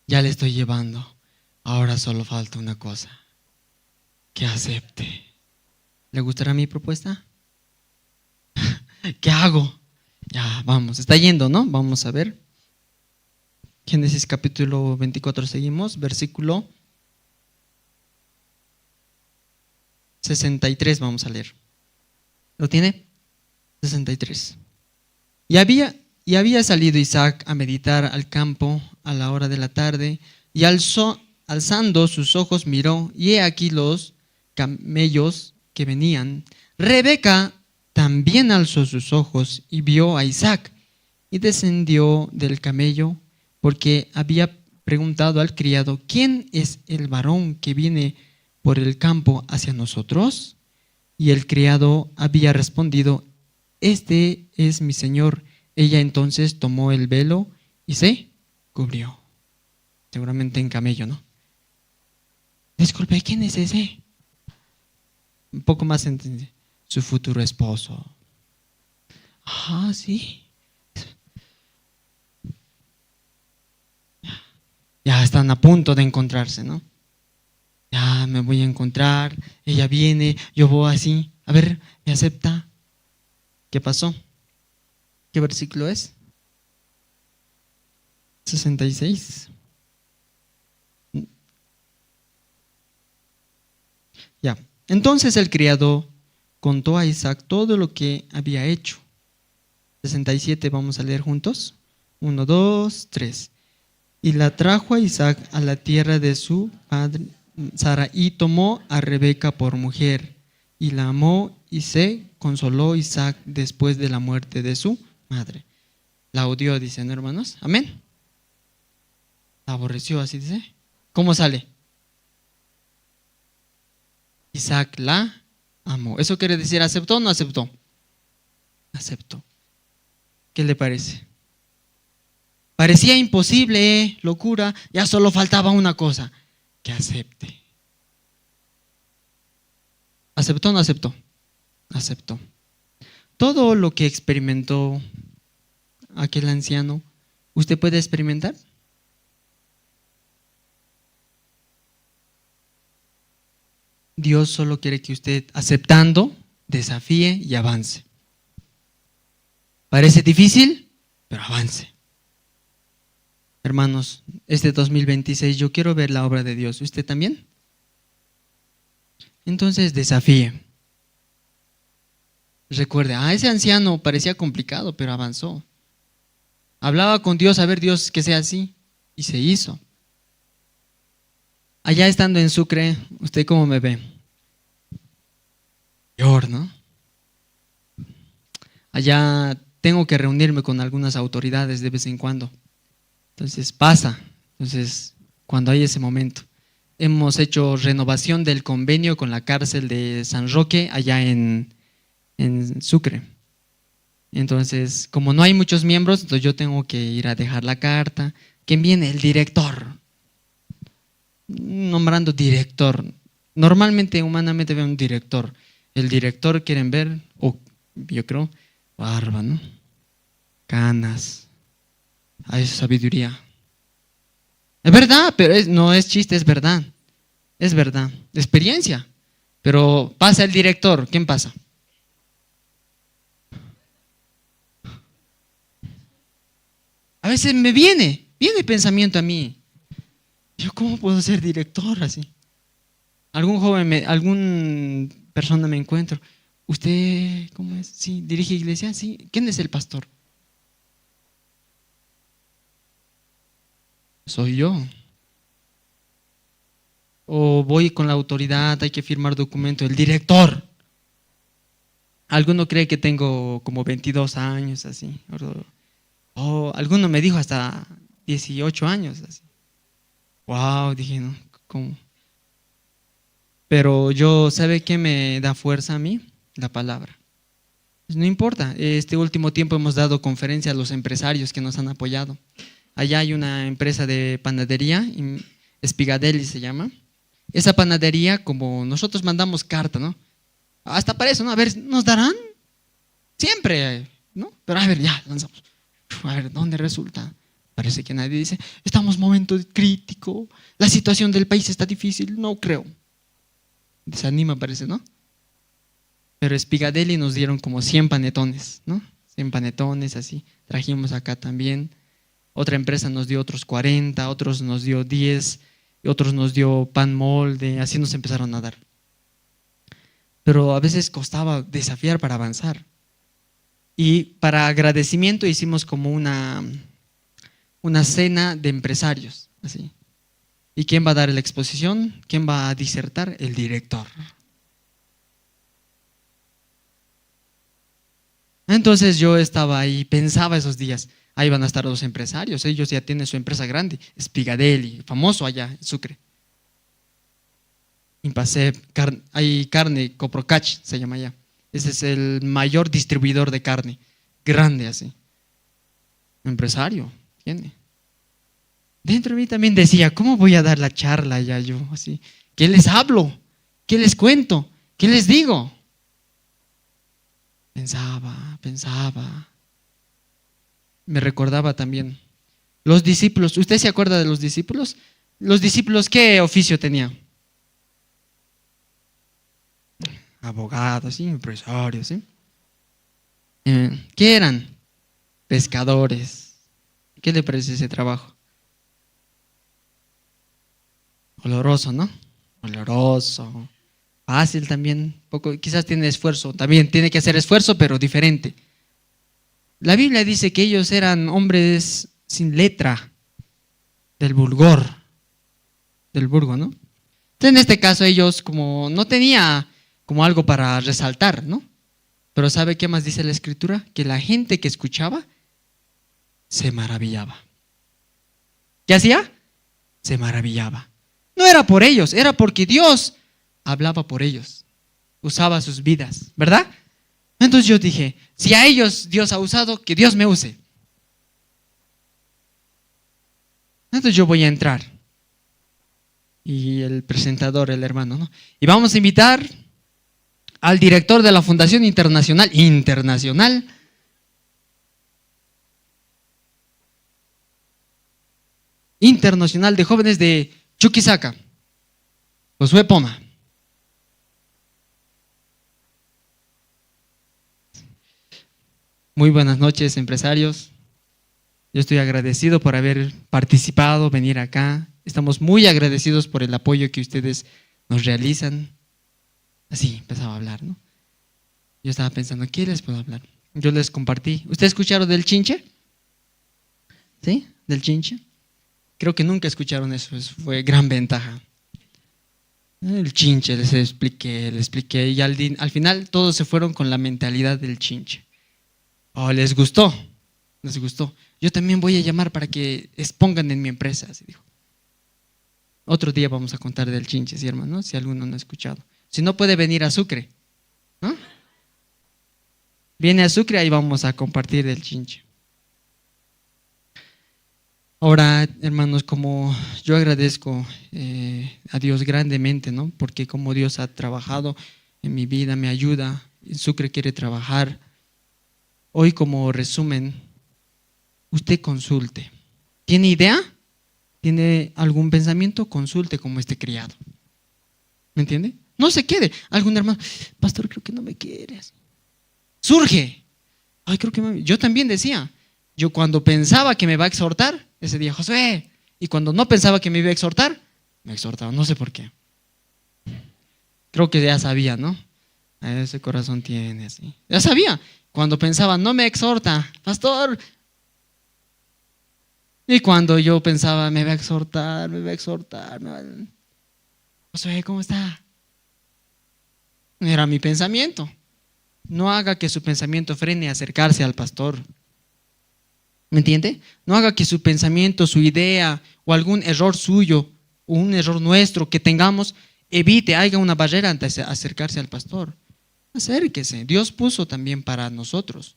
Speaker 11: ya le estoy llevando. Ahora solo falta una cosa: que acepte. ¿Le gustará mi propuesta? ¿Qué hago? Ya, vamos, está yendo, ¿no? Vamos a ver. Génesis capítulo 24, seguimos, versículo 63, vamos a leer. ¿Lo tiene? 63. Y había salido Isaac a meditar al campo a la hora de la tarde, y alzando sus ojos miró, y he aquí los camellos que venían. Rebeca también alzó sus ojos y vio a Isaac, y descendió del camello, porque había preguntado al criado: ¿quién es el varón que viene por el campo hacia nosotros? Y el criado había respondido: este es mi señor. Ella entonces tomó el velo y se cubrió. Seguramente en camello, ¿no? Disculpe, ¿quién es ese? un poco más entendí, su futuro esposo. Ah, sí. Ya están a punto de encontrarse, ¿no? Ya me voy a encontrar, ella viene, yo voy así, a ver, ¿me acepta? ¿Qué pasó? ¿Qué versículo es? 66. Ya, entonces el criado contó a Isaac todo lo que había hecho. 67, vamos a leer juntos. 1, 2, 3. Y la trajo a Isaac a la tierra de su padre Sara, y tomó a Rebeca por mujer, y la amó, y se consoló Isaac después de la muerte de su madre. La odió, dice, ¿no, hermanos? Amén. La aborreció, así dice. ¿Cómo sale? Isaac la amó. ¿Eso quiere decir aceptó o no aceptó? Aceptó. ¿Qué le parece? Parecía imposible, locura, ya solo faltaba una cosa, que acepte. ¿Aceptó o no aceptó? Aceptó. Todo lo que experimentó aquel anciano, ¿usted puede experimentar? Dios solo quiere que usted, aceptando, desafíe y avance. Parece difícil, pero avance. Hermanos, este 2026 yo quiero ver la obra de Dios. ¿Usted también? Entonces desafíe. Recuerde, ese anciano parecía complicado, pero avanzó. Hablaba con Dios, a ver Dios que sea así, y se hizo. Allá estando en Sucre, ¿usted cómo me ve? Peor, ¿no? Allá tengo que reunirme con algunas autoridades de vez en cuando. Entonces pasa, cuando hay ese momento. Hemos hecho renovación del convenio con la cárcel de San Roque allá en Sucre. Entonces, como no hay muchos miembros, entonces yo tengo que ir a dejar la carta. ¿Quién viene? El director. Nombrando director. Normalmente, humanamente ve un director. El director quieren ver, yo creo, barba, ¿no? Canas. Hay sabiduría. Es verdad, pero no es chiste, es verdad. Es verdad. Experiencia. Pero pasa el director, ¿quién pasa? A veces me viene pensamiento a mí. Yo, ¿cómo puedo ser director así? Algún joven, alguna persona me encuentro. ¿Usted cómo es? Sí, dirige iglesia, sí. ¿Quién es el pastor? Soy yo. O voy con la autoridad, hay que firmar documento, el director. Alguno cree que tengo como 22 años, así. O alguno me dijo hasta 18 años, así. Wow, dije, ¿no? ¿Cómo? Pero yo, ¿sabe qué me da fuerza a mí? La palabra. Pues no importa, este último tiempo hemos dado conferencias a los empresarios que nos han apoyado. Allá hay una empresa de panadería, Spigadelli se llama. Esa panadería, como nosotros mandamos carta, ¿no? Hasta para eso, ¿no? A ver, ¿nos darán? Siempre, ¿no? Pero a ver, ya, lanzamos. A ver, ¿dónde resulta? Parece que nadie dice, estamos en momento crítico, la situación del país está difícil, no creo. Desanima, parece, ¿no? Pero Spigadelli nos dieron como 100 panetones, ¿no? 100 panetones, así. Trajimos acá también. Otra empresa nos dio otros 40, otros nos dio 10, y otros nos dio pan molde, así nos empezaron a dar. Pero a veces costaba desafiar para avanzar. Y para agradecimiento hicimos como una cena de empresarios, así. ¿Y quién va a dar la exposición? ¿Quién va a disertar? El director. Entonces yo estaba ahí, pensaba esos días, ahí van a estar los empresarios, ellos ya tienen su empresa grande, Spigadelli, famoso allá en Sucre. Impasep, hay carne, Coprocach se llama allá. Ese es el mayor distribuidor de carne, grande así. Empresario, tiene. Dentro de mí también decía, ¿cómo voy a dar la charla ya yo así? ¿Qué les hablo? ¿Qué les cuento? ¿Qué les digo? Pensaba. Me recordaba también los discípulos. ¿Usted se acuerda de los discípulos? ¿Los discípulos qué oficio tenían? Abogados, ¿sí? Empresarios, ¿sí? ¿Qué eran? Pescadores. ¿Qué le parece ese trabajo? Oloroso, ¿no? Oloroso. Fácil también, poco, quizás tiene esfuerzo, también tiene que hacer esfuerzo, pero diferente. La Biblia dice que ellos eran hombres sin letra, del vulgo, ¿no? Entonces, en este caso ellos como no tenía como algo para resaltar, ¿no? Pero ¿sabe qué más dice la Escritura? Que la gente que escuchaba se maravillaba. ¿Qué hacía? Se maravillaba. No era por ellos, era porque Dios hablaba por ellos, usaba sus vidas, ¿verdad? Entonces yo dije, si a ellos Dios ha usado, que Dios me use. Entonces yo voy a entrar. Y el presentador, el hermano, ¿no? Y vamos a invitar al director de la Fundación Internacional de Jóvenes de Chuquisaca, Josué Poma. Muy buenas noches, empresarios. Yo estoy agradecido por haber participado, venir acá. Estamos muy agradecidos por el apoyo que ustedes nos realizan. Así empezaba a hablar, ¿no? Yo estaba pensando, ¿qué les puedo hablar? Yo les compartí. ¿Ustedes escucharon del chinche? ¿Sí? ¿Del chinche? Creo que nunca escucharon eso, fue gran ventaja. El chinche, les expliqué, y al final todos se fueron con la mentalidad del chinche. Oh, les gustó. Yo también voy a llamar para que expongan en mi empresa, así dijo. Otro día vamos a contar del chinche, ¿sí, hermano? Si alguno no ha escuchado. Si no, puede venir a Sucre, ¿no? Viene a Sucre, ahí vamos a compartir del chinche. Ahora, hermanos, como yo agradezco a Dios grandemente, ¿no? Porque como Dios ha trabajado en mi vida, me ayuda, en Sucre quiere trabajar. Hoy, como resumen, usted consulte. ¿Tiene idea? ¿Tiene algún pensamiento? Consulte como este criado. ¿Me entiende? No se quede. Algún hermano, pastor, creo que no me quieres. Surge. Ay, creo que yo también decía. Yo cuando pensaba que me va a exhortar, ese día, Josué. Y cuando no pensaba que me iba a exhortar, me exhortaba. No sé por qué. Creo que ya sabía, ¿no? Ese corazón tiene así. Ya sabía. Cuando pensaba, no me exhorta, pastor. Y cuando yo pensaba, me va a exhortar. Josué, ¿cómo está? Era mi pensamiento. No haga que su pensamiento frene a acercarse al pastor. ¿Me entiende? No haga que su pensamiento, su idea o algún error suyo o un error nuestro que tengamos haga una barrera ante acercarse al pastor. Acérquese. Dios puso también para nosotros.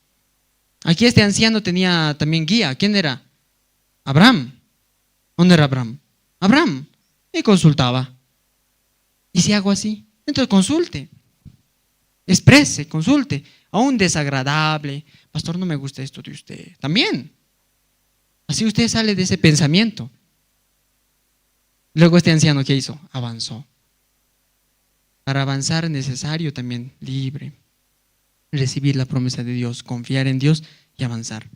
Speaker 11: Aquí este anciano tenía también guía. ¿Quién era? Abraham. ¿Dónde era Abraham? Abraham. Y consultaba. ¿Y si hago así? Entonces consulte. Exprese, consulte. Aún desagradable. Pastor, no me gusta esto de usted. También. Así usted sale de ese pensamiento. Luego este anciano, ¿qué hizo? Avanzó. Para avanzar es necesario también libre. Recibir la promesa de Dios, confiar en Dios y avanzar.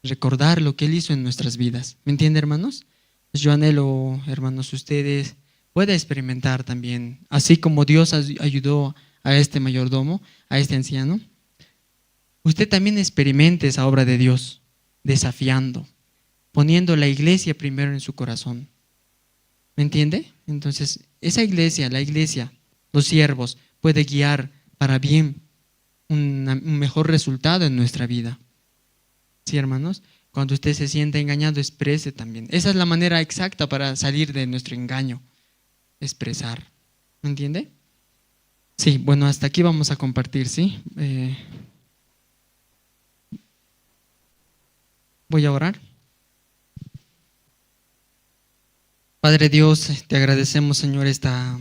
Speaker 11: Recordar lo que Él hizo en nuestras vidas. ¿Me entiende, hermanos? Pues yo anhelo, hermanos, ustedes puedan experimentar también, así como Dios ayudó a este mayordomo, a este anciano, usted también experimente esa obra de Dios, desafiando, poniendo la iglesia primero en su corazón. ¿Me entiende? Entonces, esa iglesia, la iglesia, los siervos, puede guiar para bien un mejor resultado en nuestra vida. ¿Sí, hermanos? Cuando usted se sienta engañado, exprese también. Esa es la manera exacta para salir de nuestro engaño. Expresar. ¿Me entiende? Sí, bueno, hasta aquí vamos a compartir, ¿sí? Voy a orar. Padre Dios, te agradecemos, Señor, esta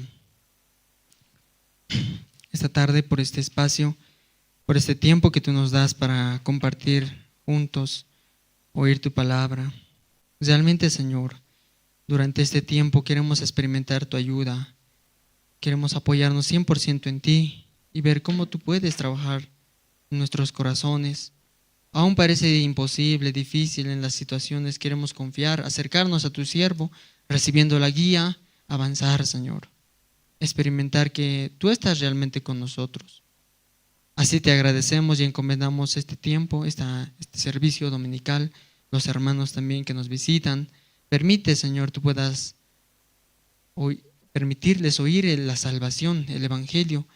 Speaker 11: esta tarde, por este espacio, por este tiempo que tú nos das para compartir juntos, oír tu palabra. Realmente, Señor, durante este tiempo queremos experimentar tu ayuda, queremos apoyarnos 100% en ti y ver cómo tú puedes trabajar en nuestros corazones. Aún parece imposible, difícil en las situaciones, queremos confiar, acercarnos a tu siervo, recibiendo la guía, avanzar, Señor, experimentar que tú estás realmente con nosotros. Así te agradecemos y encomendamos este tiempo, este servicio dominical, los hermanos también que nos visitan. Permite, Señor, tú puedas permitirles oír la salvación, el Evangelio,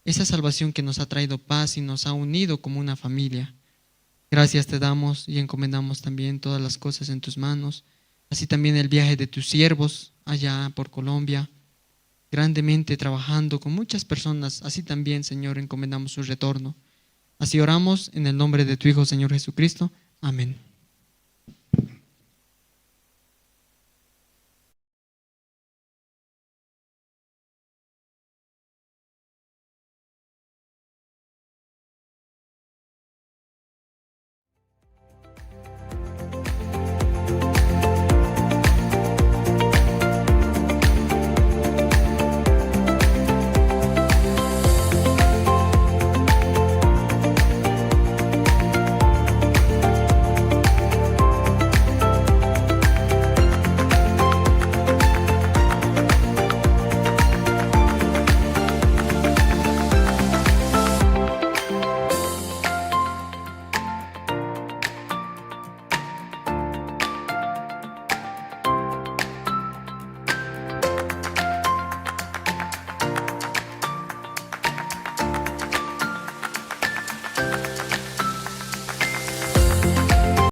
Speaker 11: esa salvación que nos ha traído paz y nos ha unido como una familia. Gracias te damos y encomendamos también todas las cosas en tus manos, así también el viaje de tus siervos allá por Colombia, grandemente trabajando con muchas personas, así también, Señor, encomendamos su retorno. Así oramos en el nombre de tu Hijo, Señor Jesucristo. Amén.